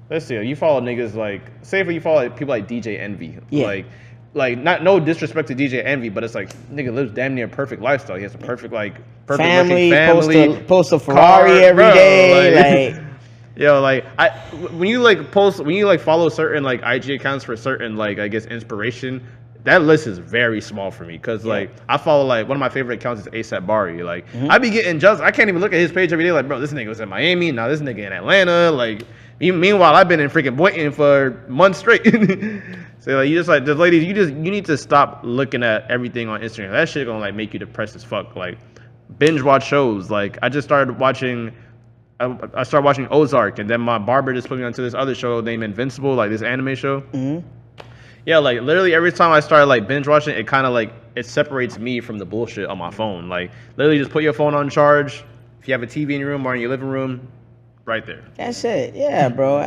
S2: let's see, you follow niggas like, say if you follow like, people like DJ Envy. Yeah. Like no disrespect to DJ Envy, but it's like nigga lives damn near perfect lifestyle. He has a perfect
S1: family. Post a Ferrari
S2: car,
S1: every day. Like
S2: yo, like when you follow certain like IG accounts for certain like I guess inspiration, that list is very small for me, because like I follow like one of my favorite accounts is ASAP Bari. Like I be getting jealous. I can't even look at his page every day. Like, bro, this nigga was in Miami, now this nigga in Atlanta. Like meanwhile, I've been in freaking Boynton for months straight. So like the ladies, you need to stop looking at everything on Instagram. That shit gonna like make you depressed as fuck. Like binge watch shows. Like I started watching Ozark, and then my barber just put me onto this other show named Invincible, like this anime show. Mm-hmm. Yeah, like literally every time I start like binge watching, it kind of like it separates me from the bullshit on my phone. Like literally just put your phone on charge. If you have a TV in your room or in your living room, right there.
S1: That's it. Yeah, bro.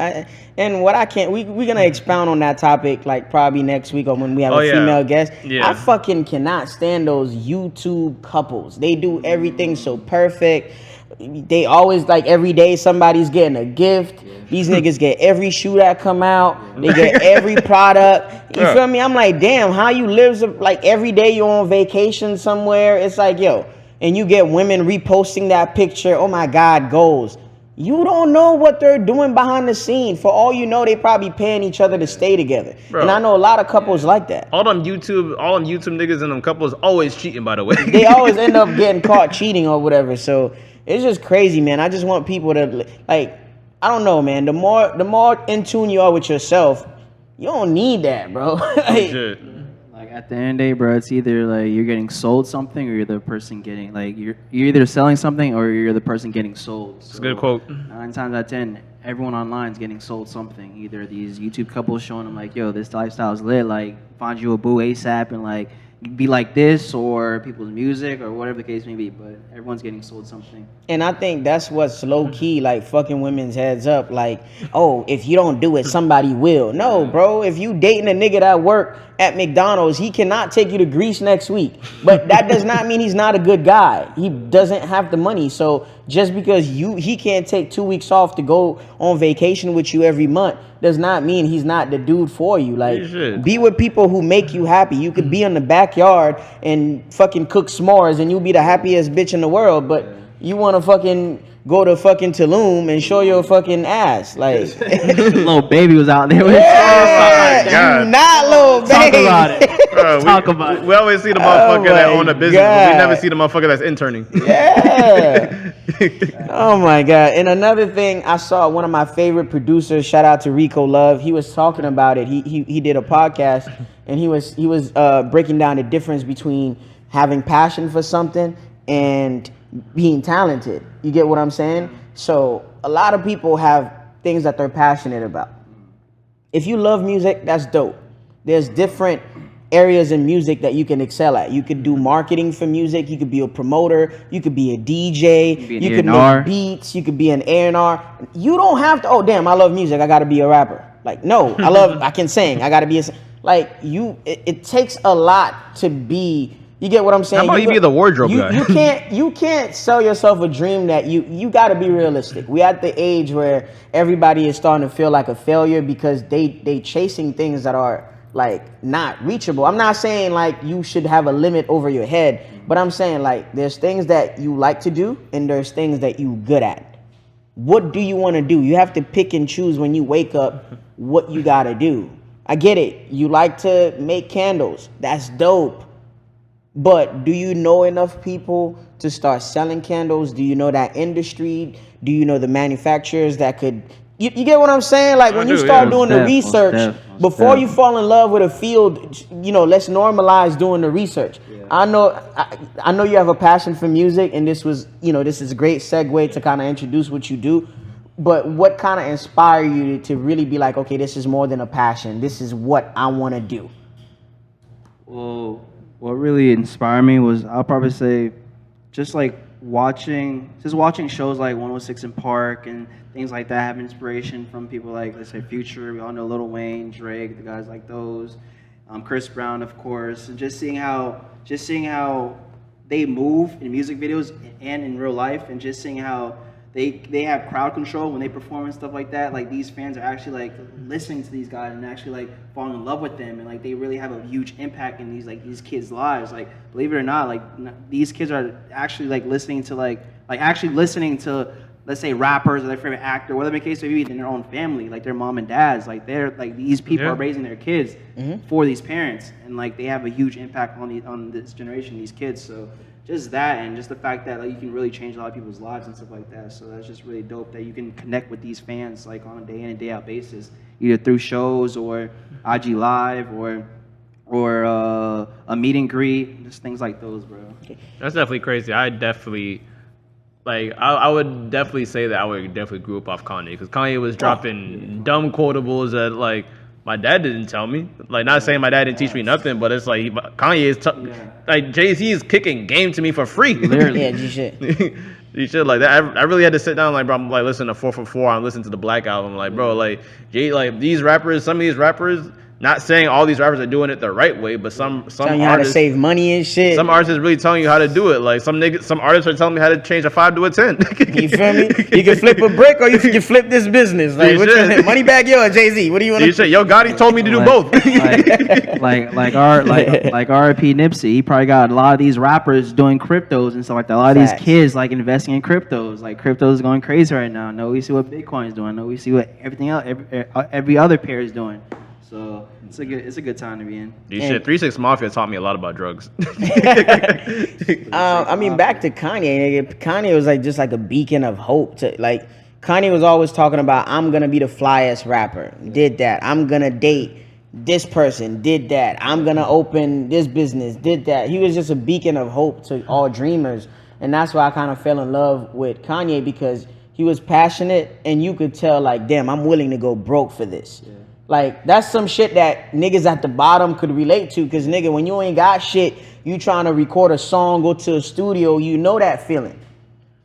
S1: We're gonna expound on that topic like probably next week or when we have a female guest. Yeah. I fucking cannot stand those YouTube couples. They do everything so perfect. They always like every day somebody's getting a gift. These niggas get every shoe that come out. They get every product. You feel me? I'm like, damn, how you live like every day you're on vacation somewhere. It's like, yo, and you get women reposting that picture. Oh my God, goals. You don't know what they're doing behind the scene. For all you know, they probably paying each other to stay together.
S2: Bro.
S1: And I know a lot of couples like that.
S2: All them YouTube niggas and them couples always cheating, by the way.
S1: They always end up getting caught cheating or whatever. So it's just crazy, man. I just want people to like. I don't know, man. The more in tune you are with yourself, you don't need that, bro.
S2: Shit.
S3: Like at the end of the day, bro, it's either like you're getting sold something or you're the person getting like you're either selling something or you're the person getting sold.
S2: It's a good quote.
S3: 9 times out of 10, everyone online is getting sold something. Either these YouTube couples showing them like, yo, this lifestyle is lit, like find you a boo ASAP and like be like this, or people's music or whatever the case may be. But everyone's getting sold something.
S1: And I think that's what's low key, like fucking women's heads up. Like, oh, if you don't do it, somebody will. No, bro. If you dating a nigga that work at McDonald's, he cannot take you to Greece next week. But that does not mean he's not a good guy. He doesn't have the money. So just because he can't take 2 weeks off to go on vacation with you every month does not mean he's not the dude for you. Like, be with people who make you happy. You could be in the backyard and fucking cook s'mores and you'll be the happiest bitch in the world, but you want to fucking go to fucking Tulum and show your fucking ass. Like,
S3: Little baby was out there with
S1: you not little baby.
S3: Talk about it.
S2: Bro,
S3: Talk about it.
S2: We always see the motherfucker that own a business, but we never see the motherfucker that's interning.
S1: Yeah. Oh my God. And another thing, I saw one of my favorite producers, shout out to Rico Love. He was talking about it. He did a podcast and he was breaking down the difference between having passion for something and being talented. You get what I'm saying? So a lot of people have things that they're passionate about. If you love music, that's dope. There's different areas in music that you can excel at. You could do marketing for music. You could be a promoter. You could be a DJ. You could make beats. You could be an A&R. You don't have to, oh damn, I love music, I gotta be a rapper. Like, no, I can sing, I gotta be it takes a lot to be. You get what I'm saying?
S2: How about you be the wardrobe guy?
S1: You can't sell yourself a dream that you got to be realistic. We at the age where everybody is starting to feel like a failure because they chasing things that are like not reachable. I'm not saying like you should have a limit over your head, but I'm saying like there's things that you like to do and there's things that you good at. What do you want to do? You have to pick and choose when you wake up what you got to do. I get it. You like to make candles. That's dope. But do you know enough people to start selling candles? Do you know that industry? Do you know the manufacturers that could... You get what I'm saying? Like when you start doing the research, before you fall in love with a field, let's normalize doing the research. Yeah. I know you have a passion for music, and this is a great segue to kind of introduce what you do. But what kind of inspired you to really be like, okay, this is more than a passion. This is what I want to do.
S3: Well, what really inspired me was, I'll probably say, just watching shows like 106 in Park and things like that have inspiration from people like, let's say, Future. We all know Lil Wayne, Drake, the guys like those, Chris Brown, of course, and just seeing how they move in music videos and in real life, and just seeing how they have crowd control when they perform and stuff like that. Like, these fans are actually like listening to these guys and actually like falling in love with them, and like they really have a huge impact in these kids' lives. Like, believe it or not, like these kids are actually like listening to let's say rappers or their favorite actor, whatever the case may be, in their own family, like their mom and dads. Like, they're like, these people are raising their kids for these parents, and like they have a huge impact on this generation, these kids. So just that, and just the fact that like you can really change a lot of people's lives and stuff like that. So that's just really dope that you can connect with these fans like on a day in and day out basis, either through shows or IG Live or a meet and greet, just things like those, bro.
S2: That's definitely crazy. I would definitely say that I would definitely grew up off Kanye, because Kanye was dropping dumb quotables that like my dad didn't tell me. Like, not saying my dad didn't teach me nothing, but it's like Kanye is like Jay-Z is kicking game to me for free.
S3: Literally.
S1: Yeah, you should.
S2: You should like that. I really had to sit down, like, bro, I'm like listening to 444. I'm listening to the Black album, like, bro, like these rappers, some of these rappers, Not saying all these rappers are doing it the right way, but some
S1: telling you how to
S2: artists
S1: save money and shit.
S2: Some artists is really telling you how to do it. Like some artists are telling me how to change a 5 to a 10.
S1: You feel me? You can flip a brick or you can flip this business. Like, which one, money bag yo or Jay-Z? What do you want to
S2: say? Yo, Gotti told me to do both.
S3: like R.I.P. Nipsey. He probably got a lot of these rappers doing cryptos and stuff like that. A lot of these kids like investing in cryptos. Like cryptos is going crazy right now. No, we see what Bitcoin is doing. No, we see what everything else, every other pair is doing. So it's a good time to be in.
S2: Shit, 3 6 Mafia taught me a lot about drugs.
S1: I mean, back to Kanye. Nigga. Kanye was like just like a beacon of hope. Like Kanye was always talking about, I'm gonna be the flyest rapper. Did that. I'm gonna date this person. Did that. I'm gonna open this business. Did that. He was just a beacon of hope to all dreamers, and that's why I kind of fell in love with Kanye, because he was passionate, and you could tell like, damn, I'm willing to go broke for this. Yeah. Like, that's some shit that niggas at the bottom could relate to, because, nigga, when you ain't got shit, you trying to record a song, go to a studio, you know that feeling.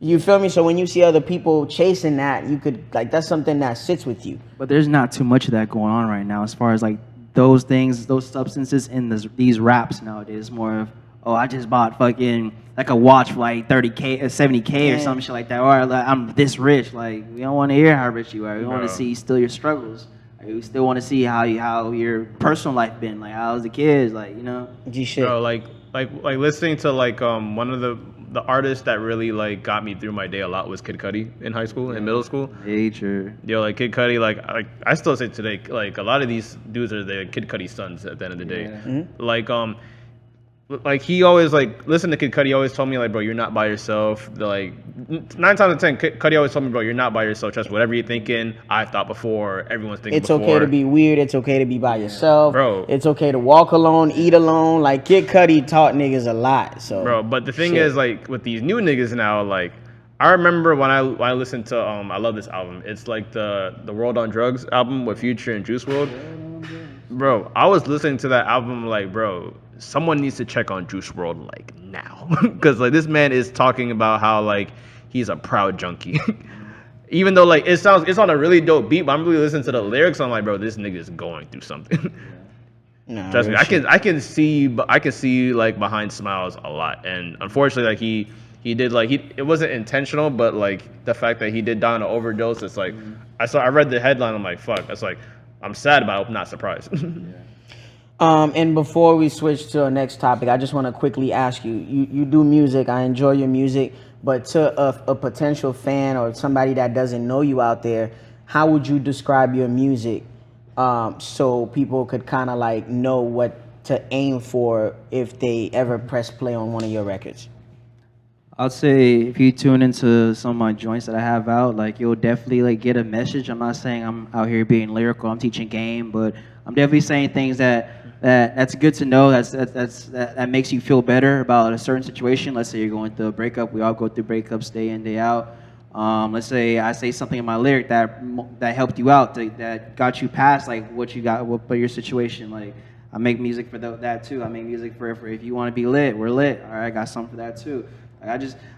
S1: You feel me? So when you see other people chasing that, you could, like, that's something that sits with you.
S3: But there's not too much of that going on right now as far as, like, those things, those substances in these raps nowadays. It's more of, oh, I just bought fucking, like, a watch for, like, 30K, 70K or some shit like that. Or, like, I'm this rich. Like, we don't want to hear how rich you are. We want to see still your struggles. We still want to see how your personal life been, like how's the kids, like, you know.
S1: G-shit.
S2: Bro, like listening to like one of the artists that really like got me through my day a lot was Kid Cudi in high school and middle school.
S3: Nature.
S2: Yo, like Kid Cudi, like I still say today, like a lot of these dudes are the Kid Cudi sons at the end of the day. Mm-hmm. Like he always like listen to Kid Cudi. He always told me like, bro, you're not by yourself. Like 9 times out of 10, Cudi always told me, bro, you're not by yourself. Trust whatever you're thinking. I thought before. Everyone's thinking.
S1: It's before. Okay to be weird. It's okay to be by yourself,
S2: bro.
S1: It's okay to walk alone, eat alone. Like Kid Cudi taught niggas a lot. So,
S2: bro, but the thing is, like with these new niggas now, like I remember when I listened to I love this album. It's like the World on Drugs album with Future and Juice WRLD. Bro, I was listening to that album like, bro, someone needs to check on Juice WRLD like now, because like this man is talking about how like he's a proud junkie. Even though like it's on a really dope beat, but I'm really listening to the lyrics. I'm like, bro, this nigga is going through something.
S1: No,
S2: trust me, I can see like behind smiles a lot, and unfortunately, like he did like it wasn't intentional, but like the fact that he did die on an overdose, it's like I read the headline, I'm like, fuck, that's like I'm sad, but I'm not surprised.
S1: And before we switch to our next topic, I just want to quickly ask you, you do music. I enjoy your music, but to a potential fan or somebody that doesn't know you out there, how would you describe your music so people could kind of like know what to aim for if they ever press play on one of your records?
S3: I'd say if you tune into some of my joints that I have out, like you'll definitely like get a message. I'm not saying I'm out here being lyrical. I'm teaching game, but I'm definitely saying things that's good to know. That makes you feel better about a certain situation. Let's say you're going through a breakup. We all go through breakups day in, day out. Let's say I say something in my lyric that helped you out, that got you past like what you got, what your situation. Like I make music for that too. I make music for if you want to be lit, we're lit. All right, I got something for that too. Like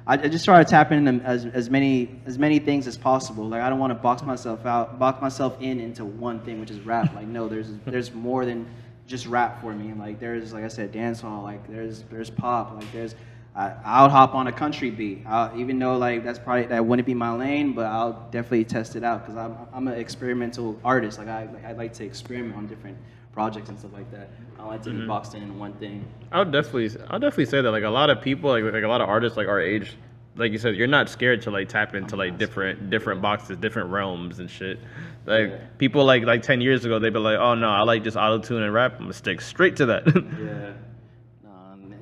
S3: I just try to tap into as many things as possible. Like I don't want to box myself into one thing, which is rap. Like no, there's more than just rap for me. Like there's, like I said, dancehall. Like there's pop. Like I'll hop on a country beat. Even though like that wouldn't be my lane, but I'll definitely test it out because I'm an experimental artist. Like I like to experiment on different projects and stuff like that. I don't like to be boxed in one thing.
S2: I'll definitely say that like a lot of people like a lot of artists like our age, like you said, you're not scared to like tap into like different boxes, different realms and shit. Like people like 10 years ago, they'd be like, oh no, I like just auto-tune and rap. I'm gonna stick straight to that.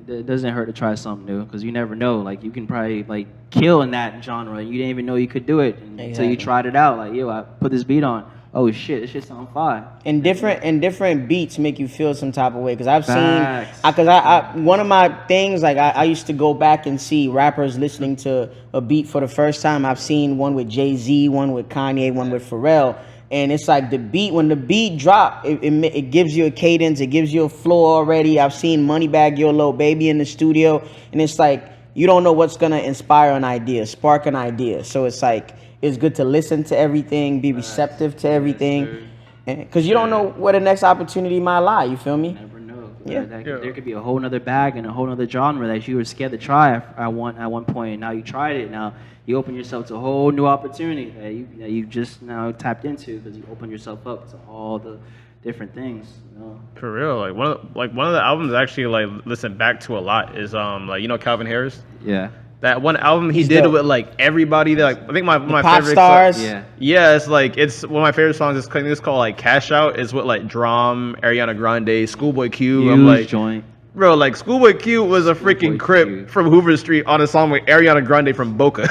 S3: It doesn't hurt to try something new because you never know. Like you can probably like kill in that genre. You didn't even know you could do it until you tried it out. Like yo, I put this beat on. Oh shit, this shit's on fire.
S1: And different beats make you feel some type of way. Cause I've seen, one of my things, like I used to go back and see rappers listening to a beat for the first time. I've seen one with Jay-Z, one with Kanye, one with Pharrell. And it's like when the beat drop, it gives you a cadence, it gives you a flow already. I've seen Moneybagg Yo Lil Baby in the studio, and it's like you don't know what's gonna inspire an idea, spark an idea. So it's like it's good to listen to everything, be receptive to everything, Because you don't know where the next opportunity might lie. You feel me?
S3: Never know.
S1: Yeah.
S3: There could be a whole nother bag and a whole nother genre that you were scared to try at one point. And now you tried it. Now you open yourself to a whole new opportunity that you just now tapped into because you opened yourself up to all the different things. You know?
S2: For real, like one of the albums I actually like listen back to a lot is like Calvin Harris.
S3: Yeah.
S2: That one album he
S1: He's
S2: did
S1: dope.
S2: with like everybody. That like I think my
S1: pop
S2: favorite
S1: stars.
S2: Yeah, it's like it's one of my favorite songs. It's called like Cash Out. It's with like Drum, Ariana Grande, Schoolboy Q. I'm like,
S3: joint.
S2: bro, like Schoolboy Q was a freaking Crip from Hoover Street on a song with Ariana Grande from Boca.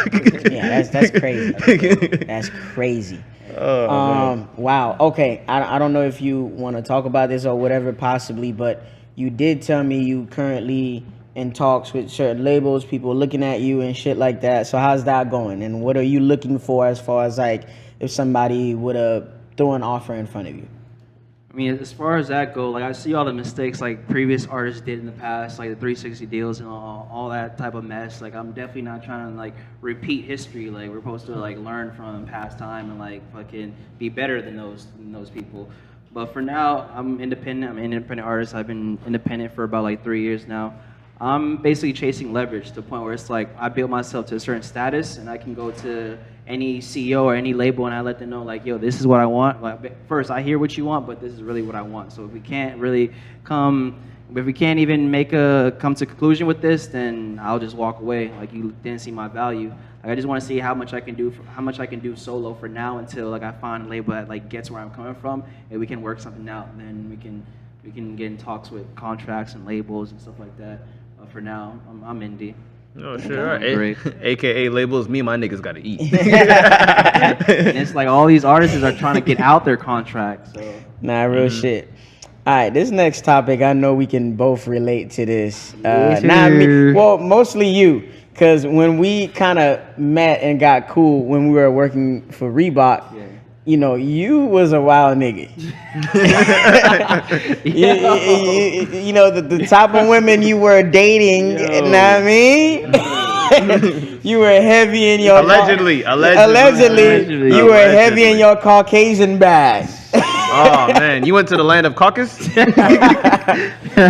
S1: Yeah, that's crazy. That's crazy. Wow. Okay. I don't know if you want to talk about this or whatever, possibly, but you did tell me you currently in talks with certain labels, people looking at you and shit like that. So how's that going? And what are you looking for as far as like if somebody would throw an offer in front of you?
S3: I mean, as far as that go, like I see all the mistakes like previous artists did in the past, like the 360 deals and all that type of mess. Like I'm definitely not trying to like repeat history. Like we're supposed to like learn from past time and like fucking be better than those people. But for now, I'm independent. I'm an independent artist. I've been independent for about like 3 years now. I'm basically chasing leverage to the point where it's like I build myself to a certain status and I can go to any CEO or any label and I let them know like, yo, this is what I want. Like first, I hear what you want, but this is really what I want. So if we can't even come to a conclusion with this, then I'll just walk away. Like you didn't see my value. Like I just want to see how much I can do solo for now until like I find a label that like gets where I'm coming from and we can work something out. And then we can get in talks with contracts and labels and stuff like that. For now, I'm indie.
S2: Oh, sure. AKA labels, me and my niggas gotta eat.
S3: And it's like all these artists are trying to get out their contracts. So.
S1: Nah, real shit. All right, this next topic, I know we can both relate to this. Not me, well, mostly you, because when we kind of met and got cool when we were working for Reebok, you know, you was a wild nigga. you know, the type of women you were dating, you know what I mean? You were heavy in your...
S2: Allegedly,
S1: you were heavy in your Caucasian bag.
S2: Oh, man. You went to the land of Caucasus?
S1: All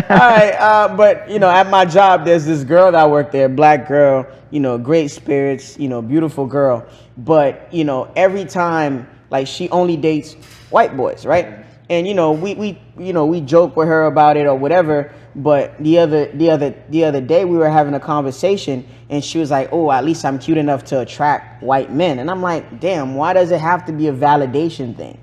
S1: right, but, you know, at my job, there's this girl that worked there, black girl, you know, great spirits, you know, beautiful girl. But, you know, every time... Like she only dates white boys, right? And you know, we joke with her about it or whatever. But the other day we were having a conversation and she was like, "Oh, at least I'm cute enough to attract white men." And I'm like, "Damn, why does it have to be a validation thing?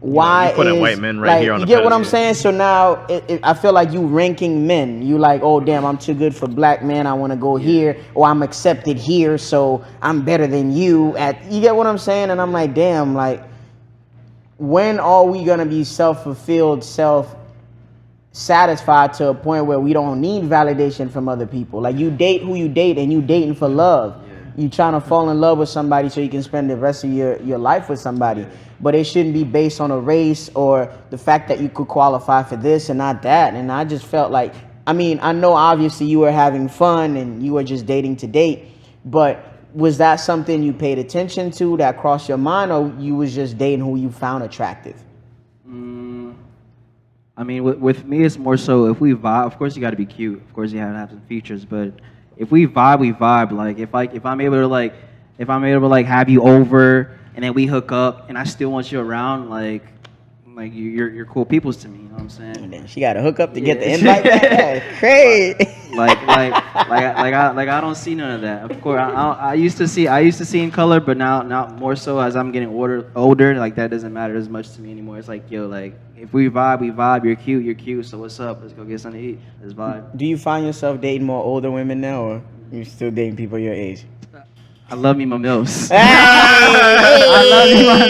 S1: Why
S2: you putting white men right
S1: like,
S2: here on the
S1: you get what I'm
S2: pedestal.
S1: saying? So now I feel like you ranking men. You like, oh damn, I'm too good for black men. I want to go here, or I'm accepted here, so I'm better than you. You get what I'm saying? And I'm like, damn, like, when are we gonna be self-fulfilled, self-satisfied to a point where we don't need validation from other people? Like you date who you date, and you dating for love. You trying to fall in love with somebody so you can spend the rest of your life with somebody. But it shouldn't be based on a race or the fact that you could qualify for this and not that. And I just felt like, I mean, I know obviously you were having fun and you were just dating to date, but was that something you paid attention to that crossed your mind, or you was just dating who you found attractive?
S3: I mean, with me, it's more so if we vibe, of course you got to be cute. Of course you have to have some features, but if we vibe, we vibe. Like if I'm able to have you over and then we hook up and I still want you around, like you're cool peoples to me. You know what I'm saying?
S1: And then she got to hook up to get the invite back. That's crazy.
S3: I don't see none of that. Of course, I used to see in color, but now more so as I'm getting older. Like that doesn't matter as much to me anymore. It's like, yo, like if we vibe, we vibe. You're cute. So what's up? Let's go get something to eat. Let's vibe.
S1: Do you find yourself dating more older women now, or you still dating people your age?
S3: I love me my milfs.
S1: Hey,
S3: I love me my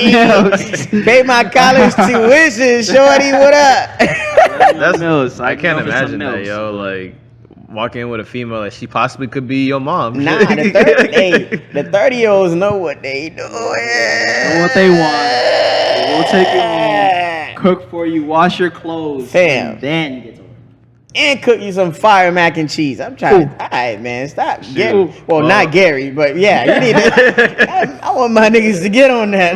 S3: milfs.
S1: Pay my college tuition, shorty. What up?
S2: That's
S3: milfs.
S2: I can't imagine that, yo. Like walk in with a female that she possibly could be your mom.
S1: Nah, the 30-year-olds know what they doing.
S3: Know what they want. We'll take you home, cook for you, wash your clothes,
S1: Fam.
S3: and then get to work.
S1: And cook you some fire mac and cheese. I'm trying to. All right, man. Stop. Well, not Gary, but yeah, you need to. I want my niggas to get on that.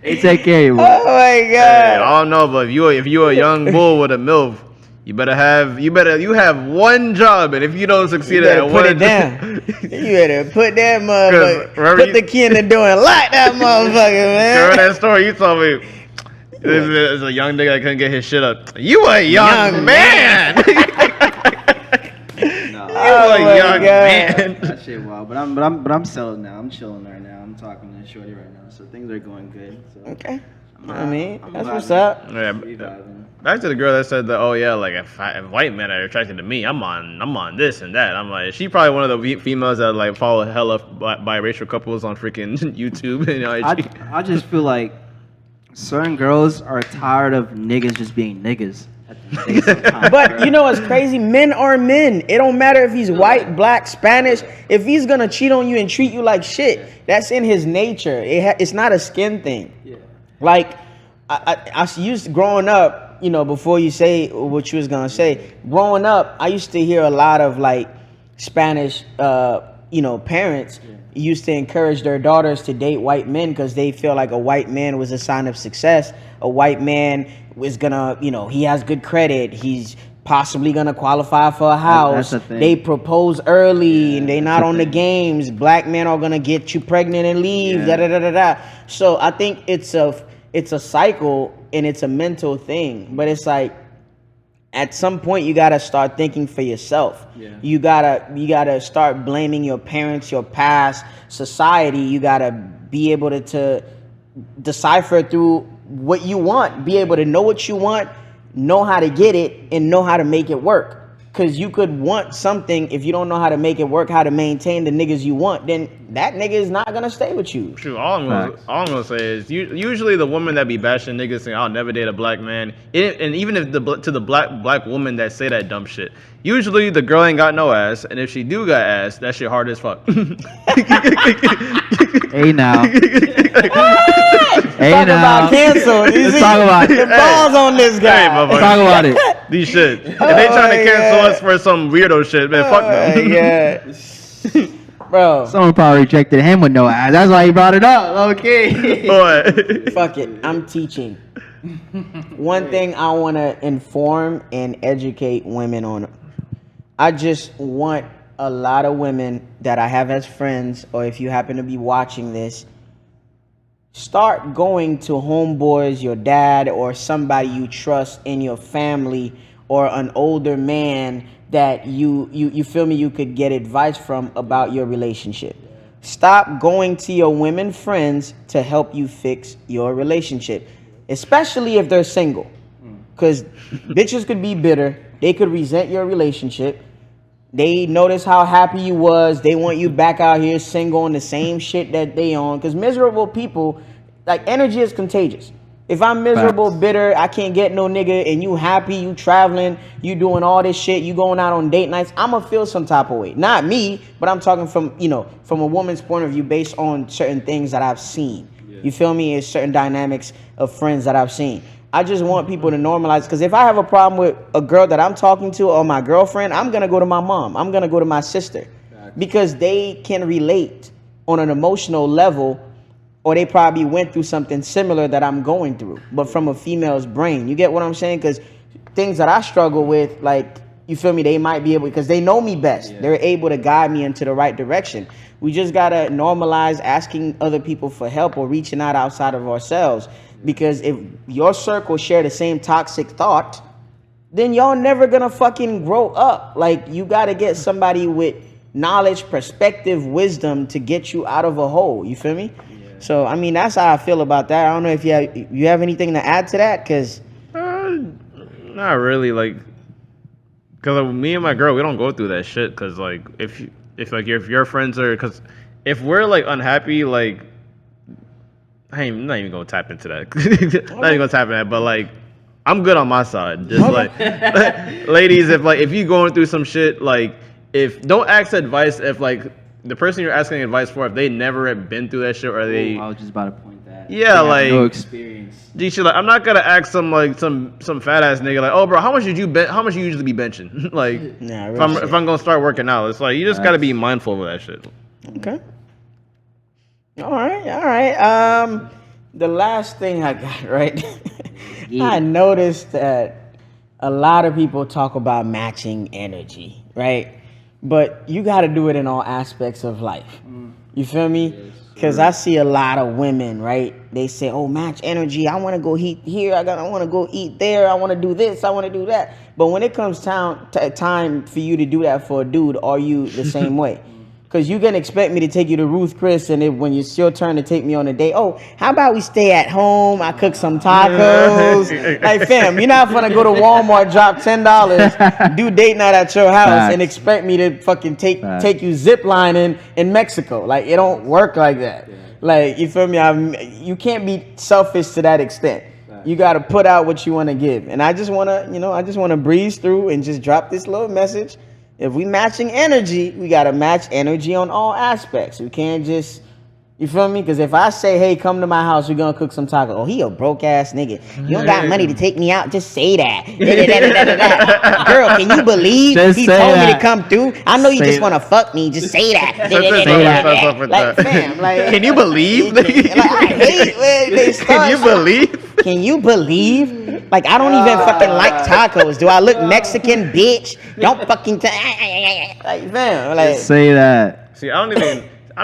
S3: They take care of you.
S1: Oh my
S2: Hey,
S1: god.
S2: I don't know, but if you a young bull with a MILF, you have one job, and if you don't succeed
S1: You
S2: at
S1: better
S2: that
S1: put
S2: one,
S1: it down. You better put that motherfucker.
S2: remember
S1: Put the key in the door and lock that motherfucker,
S2: Remember
S1: man.
S2: that story you told me? There's a young nigga that couldn't get his shit up. You a young man.
S3: No,
S2: You
S1: Oh
S2: a
S1: my
S2: young
S1: God.
S2: man.
S3: that shit wild. But I'm settled now. I'm chilling right now. I'm talking to Shorty right now, so things are going good. So
S1: Okay.
S3: I'm,
S1: I mean,
S3: I'm
S1: that's
S3: vibing.
S1: what's up.
S2: Yeah,
S3: We vibing.
S2: back to the girl that said that. Oh yeah, like if white men are attracted to me, I'm on this and that. I'm like, she probably one of the females that like follow hella biracial couples on freaking YouTube and IG.
S3: I just feel like certain girls are tired of niggas just being niggas. At the day sometimes,
S1: But
S3: bro.
S1: you know what's crazy? Men are men. It don't matter if he's white, black, Spanish. If he's gonna cheat on you and treat you like shit, that's in his nature. It's not a skin thing.
S3: Yeah.
S1: Like I used to, growing up, you know, before you say what you was gonna say, growing up, I used to hear a lot of like Spanish, parents used to encourage their daughters to date white men because they feel like a white man was a sign of success. A white man was gonna, he has good credit. He's possibly gonna qualify for a house.
S3: That's the thing.
S1: They propose early and they not
S3: that's the
S1: on the
S3: thing.
S1: games. Black men are gonna get you pregnant and leave.
S3: Yeah.
S1: Da da da da da. So I think it's a cycle and it's a mental thing. But it's like at some point you gotta start thinking for yourself.
S3: Yeah.
S1: You gotta start blaming your parents, your past, society. You gotta be able to decipher through what you want, be able to know what you want, know how to get it, and know how to make it work. Because you could want something, if you don't know how to make it work, how to maintain the niggas you want, then that nigga is not gonna stay with you.
S2: True. All I'm gonna say is usually the woman that be bashing niggas saying I'll never date a black man, and even if to the black woman that say that dumb shit, usually the girl ain't got no ass, and if she do got ass, that shit hard as fuck.
S3: Hey now. Hey
S1: Talk
S3: now.
S1: about cancel. You
S3: Let's
S1: see?
S3: talk about
S1: The
S3: it.
S1: balls on this
S2: Hey,
S1: guy.
S2: motherfucker.
S3: Let's talk about it.
S2: These shit. If they trying to cancel us for some weirdo shit, man, fuck them.
S1: Yeah. Bro,
S3: Someone probably rejected him with no ass. That's why he brought it up. Okay.
S2: Boy.
S1: fuck it. I'm teaching. One thing I want to inform and educate women on. I just want a lot of women that I have as friends, or if you happen to be watching this, start going to homeboys, your dad, or somebody you trust in your family, or an older man that you feel me, you could get advice from about your relationship. Stop going to your women friends to help you fix your relationship, especially if they're single. Because bitches could be bitter. They could resent your relationship. They notice how happy you was. They want you back out here single on the same shit that they on. Because miserable people, like, energy is contagious. If I'm miserable,
S3: Facts.
S1: bitter, I can't get no nigga, and you happy, you traveling, you doing all this shit, you going out on date nights, I'ma feel some type of way. Not me, but I'm talking from a woman's point of view based on certain things that I've seen. You feel me? It's certain dynamics of friends that I've seen. I just want people to normalize, because if I have a problem with a girl that I'm talking to or my girlfriend, I'm going to go to my mom. I'm going to go to my sister, because they can relate on an emotional level, or they probably went through something similar that I'm going through, but from a female's brain. You get what I'm saying? Because things that I struggle with, like, you feel me, they might be able, because they know me best. Yeah. They're able to guide me into the right direction. We just got to normalize asking other people for help or reaching out outside of ourselves. Because if your circle share the same toxic thought, then y'all never gonna fucking grow up. Like, you gotta get somebody with knowledge, perspective, wisdom to get you out of a hole. You feel me? Yeah. So, I mean, that's how I feel about that. I don't know if you have anything to add to that, because
S2: not really. Like, because me and my girl, we don't go through that shit. Because like, if your friends are, because if we're like unhappy, like, I'm not even gonna tap into that. Not even gonna tap into that, but like, I'm good on my side. Just like, ladies, if you going through some shit, like, don't ask advice if like the person you're asking advice for, if they never have been through that shit, or they.
S3: I was just about to point that.
S2: Yeah,
S3: They
S2: like
S3: have no experience.
S2: Shit, like, I'm not gonna ask some fat ass nigga like, oh bro, how much you usually be benching? Like,
S1: nah,
S2: if I'm gonna start working out, it's like you just gotta be mindful of that shit.
S1: Okay. All right. The last thing I got, right?
S3: Yeah.
S1: I noticed that a lot of people talk about matching energy, right? But you got to do it in all aspects of life. You feel me? Because I see a lot of women, right? They say, oh, match energy. I want to go eat here. I want to go eat there. I want to do this. I want to do that. But when it comes time for you to do that for a dude, are you the same way? Because you can expect me to take you to Ruth Chris, and when it's your turn to take me on a date, oh, how about we stay at home? I cook some tacos. Like, fam, you're not gonna go to Walmart, drop $10, do date night at your house,
S3: Facts.
S1: and expect me to fucking take
S3: Facts.
S1: you ziplining in Mexico. Like, it don't work like that. Like, you feel me? You can't be selfish to that extent. You gotta put out what you want to give. And I just wanna breeze through and just drop this little message. If we matching energy, we gotta match energy on all aspects. We can't just, you feel me? Because if I say, hey, come to my house, we're gonna cook some tacos. Oh, he a broke ass nigga. You don't got money to take me out. Just say that. Girl, can you believe
S3: Just
S1: he
S3: say
S1: told me
S3: that.
S1: to come through? I know you
S3: Say
S1: just wanna fuck me. Just say that.
S2: Say
S1: Like, fam, like,
S2: Can you believe?
S1: like, I hate when they start.
S2: Can you believe?
S1: Can you believe? Like, I don't even fucking like tacos. Do I look Mexican, bitch? Don't fucking like, fam, like,
S3: Say that.
S2: See, I'm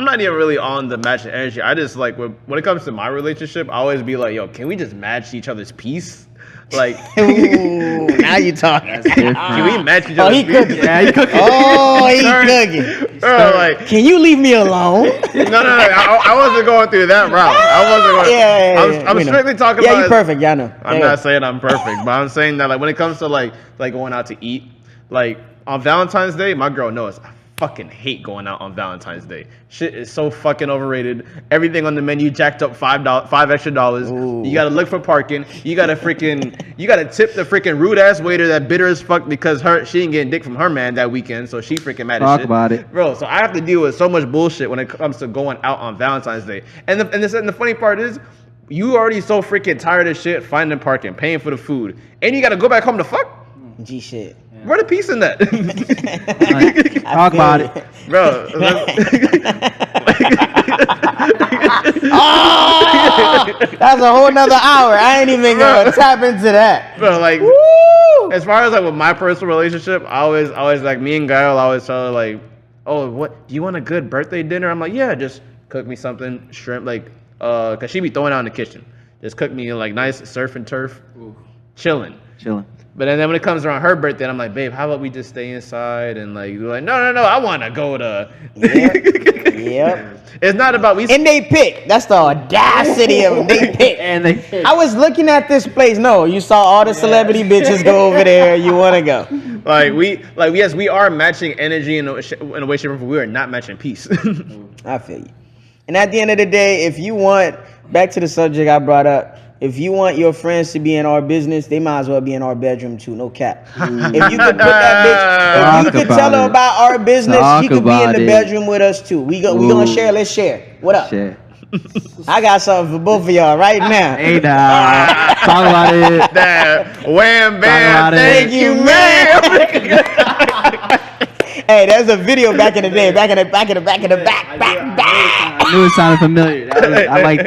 S2: not even really on the matching energy. I just like when it comes to my relationship, I always be like, yo, can we just match each other's piece? Like,
S1: ooh, now you talking.
S2: can we match each
S1: Oh,
S2: other's
S1: he
S2: piece?
S1: cooking.
S3: Yeah, you cooking.
S1: Oh, he cooking.
S2: Bro, like,
S1: Can you leave me alone?
S2: no. I wasn't going through that route. I wasn't going.
S1: Yeah,
S2: I'm
S1: we know.
S2: strictly talking
S1: Yeah,
S2: about.
S1: you perfect. Yeah, I know.
S2: I'm not saying I'm perfect, but I'm saying that like when it comes to like going out to eat, like on Valentine's Day, my girl knows I fucking hate going out on Valentine's Day. Shit is so fucking overrated. Everything on the menu jacked up $5 extra.
S1: Ooh.
S2: You gotta look for parking. You gotta tip the freaking rude ass waiter that bitter as fuck because she ain't getting dick from her man that weekend, so she freaking mad as
S3: Talk
S2: shit.
S3: about it.
S2: Bro, so I have to deal with so much bullshit when it comes to going out on Valentine's Day. And the funny part is, you already so freaking tired of shit, finding parking, paying for the food, and you gotta go back home to fuck?
S1: G shit.
S2: Where the peace in that?
S3: Talk about it.
S2: Bro.
S1: Oh, that's a whole nother hour. I ain't even gonna tap into that.
S2: Bro, like,
S1: Woo!
S2: as far as like with my personal relationship, I always like me and Gail always tell her like, oh, what do you want a good birthday dinner? I'm like, yeah, just cook me something, shrimp, like, cause she be throwing out in the kitchen. Just cook me like nice surf and turf, chilling. But then when it comes around her birthday, I'm like, babe, how about we just stay inside? And like, you're like, no, I want to go to.
S1: Yep.
S2: It's not about we.
S1: And they pick. That's the audacity of them. They pick.
S3: And they.
S1: I was looking at this place. No, you saw all the celebrity bitches go over there. You want to go?
S2: Yes, we are matching energy in a way, shape, or form. We are not matching peace.
S1: I feel you. And at the end of the day, if you want, back to the subject I brought up, if you want your friends to be in our business, they might as well be in our bedroom too. No cap. If you could put that bitch, if you could tell her about our business, she could be in the bedroom with us too. We gonna share. Let's share. What up?
S3: Shit.
S1: I got something for both of y'all right now.
S3: Hey, nah. Talk about it.
S2: That wham bam,
S3: about it.
S2: thank you, man.
S1: Hey, there's a video back in the day, back.
S3: I knew it sounded familiar. I like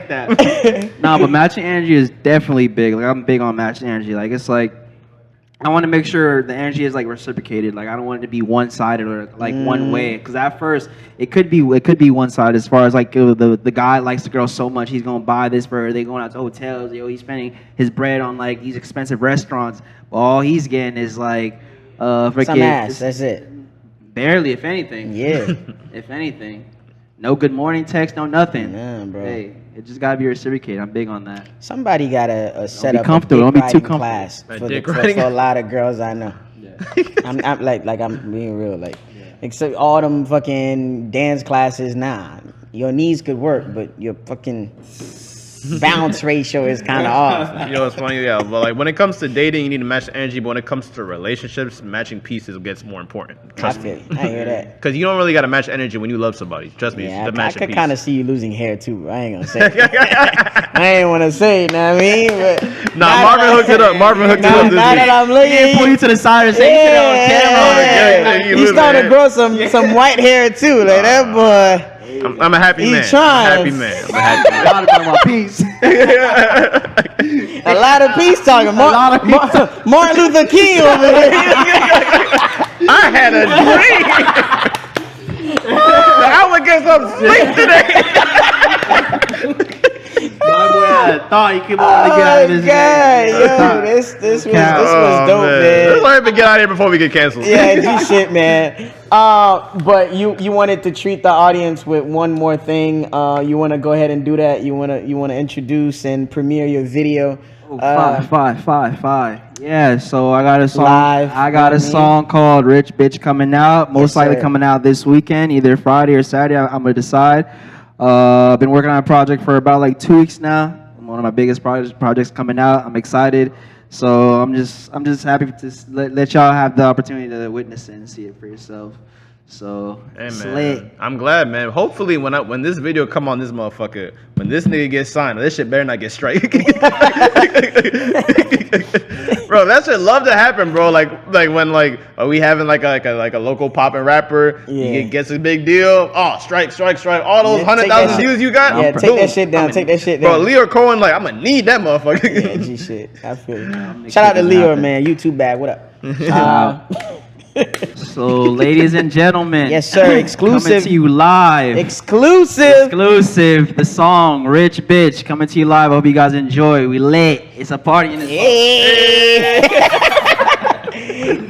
S3: that. Nah, but matching energy is definitely big. Like, I'm big on matching energy. Like, it's like, I want to make sure the energy is like reciprocated. Like, I don't want it to be one-sided or like one way. Because at first, it could be one-sided as far as like the guy likes the girl so much he's gonna buy this for her. They going out to hotels. He's spending his bread on like these expensive restaurants. But all he's getting is like freaking
S1: Some ass. That's it.
S3: barely, if anything.
S1: Yeah.
S3: If anything. No good morning text, no nothing.
S1: Nah, bro.
S3: Hey, it just gotta be reciprocated. I'm big on that.
S1: Somebody got a set
S3: be
S1: up
S3: comfortable.
S1: a dick
S3: Don't be too
S1: riding
S3: comfortable.
S1: class for a lot of girls I know.
S3: Yeah.
S1: I'm being real, like, except all them fucking dance classes. Nah, your knees could work, but your fucking bounce ratio is kind of off.
S2: You know what's funny? Yeah, but like when it comes to dating, you need to match the energy. But when it comes to relationships, matching pieces gets more important. Trust me.
S1: I hear that.
S2: Because you don't really got to match energy when you love somebody. Trust me.
S1: Yeah,
S2: it's the
S1: I
S2: matching
S1: could
S2: piece.
S1: kind of see you losing hair too. I ain't gonna say. I ain't want to say it. Know what I mean? But
S2: Nah, Marvin hooked it up. Marvin hooked it up this
S1: now that
S2: week.
S1: I'm looking,
S3: Pull you to the side and say
S1: yeah,
S2: Yeah,
S1: he
S2: you
S1: started to
S2: losing
S1: grow some white hair too. Like that boy.
S2: I'm a happy
S1: He
S2: man.
S1: trying.
S2: I'm a happy man. I'm a happy man.
S3: A lot about peace.
S1: A lot of peace talking. Martin Luther King over here.
S2: I had a dream. I would get some sleep today.
S3: My boy had a thought. He came on to get out
S1: Oh
S3: of this.
S1: God, yo, this was dope, man.
S2: Let's hurry up and get out of here before we get canceled.
S1: Yeah, G shit, man. But you wanted to treat the audience with one more thing. You want to go ahead and do that? You want to introduce and premiere your video?
S3: Five. Yeah, so I got a song.
S1: Live,
S3: I got a song called "Rich Bitch" coming out. Most likely
S1: sir.
S3: coming out this weekend, either Friday or Saturday. I'm gonna decide. I've been working on a project for about like 2 weeks now. One of my biggest projects coming out. I'm excited. So I'm just happy to let y'all have the opportunity to witness it and see it for yourself. So it's lit.
S2: I'm glad, man. Hopefully, when this video come on this motherfucker, when this nigga gets signed, this shit better not get straight. Bro, that shit love to happen, bro. Like when are we having like a local poppin' rapper?
S1: Yeah.
S2: He gets a big deal. Oh, strike. All those 100,000 views you got.
S1: Yeah, take that shit down. Take that shit down.
S2: Bro, Leo Cohen, like I'm gonna need that motherfucker.
S1: Yeah, G shit. I feel you. Shout out to Leo, man. You too bad. What up?
S3: So, ladies and gentlemen,
S1: Yes, sir. Exclusive.
S3: coming to you live.
S1: Exclusive.
S3: The song "Rich Bitch" coming to you live. I hope you guys enjoy. We lit. It's a party in this.
S1: Yeah.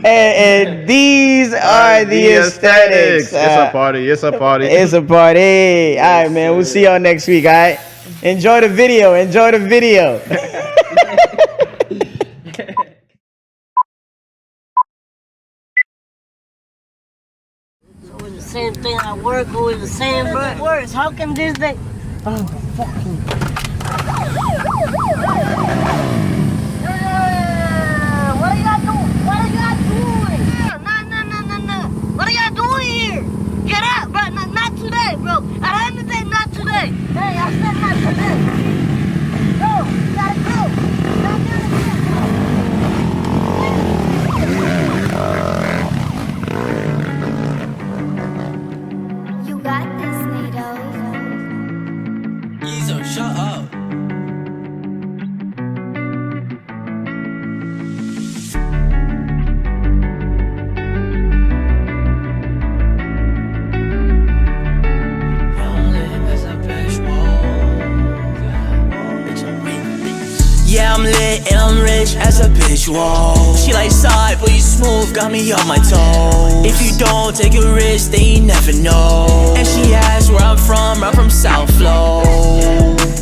S1: and these are the aesthetics.
S2: It's a party. It's a party.
S1: It's a party. All right, man. We'll see y'all next week. All right. Enjoy the video.
S4: Same thing I work with, the same words. How can this thing? Oh, fucking. What are y'all doing? No. What are y'all doing here? Get out, bro. Not today, bro. At the end of the day, not today. Hey, I said not today. Bro, you gotta go. Not
S5: You got this, Nito.
S6: Ezo, shut up. Yeah, I'm lit and I'm rich as a bitch, whoa. She like side, but you smooth, got me on my toes. If you don't take a risk, then you never know. And she asks where I'm from South Flow.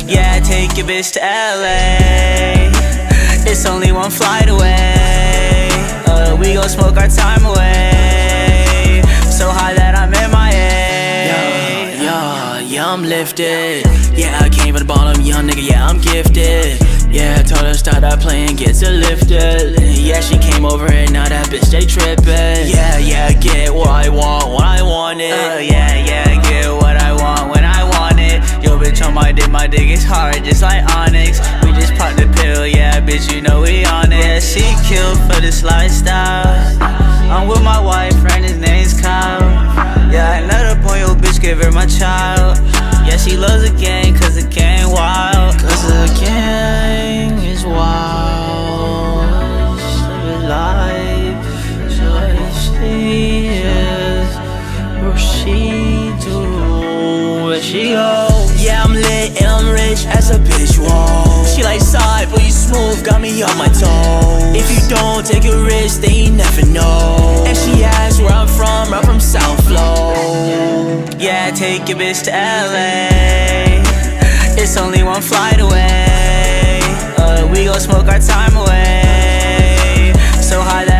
S6: Yeah, take your bitch to LA. It's only one flight away. We gon' smoke our time away. So high that I'm in my head. Yeah, I'm lifted. Yeah, I came from the bottom, young nigga, yeah, I'm gifted. Yeah, told her start that plane, gets it lifted. Yeah, she came over and now that bitch, they trippin'. Yeah, get what I want when I want it. Yeah, get what I want when I want it. Yo, bitch, on my dick is hard, just like Onyx. We just popped the pill, yeah, bitch, you know we on it. Yeah, she killed for this lifestyle. I'm with my wife, friend, his name's Kyle. Yeah, another boy, yo, bitch, give her my child. Yeah, she loves the gang, cause the gang wild. Cause the gang is wild. Just live a life, so she is. What she do, where she go. Yeah, I'm lit and I'm rich as a bitch, whoa. She like side, but you smooth, got me on my toes. If you don't take a risk, then you never know. And she asks where I'm from South Flow. Yeah, take your bitch to LA. It's only one flight away. We gon' smoke our time away. So high that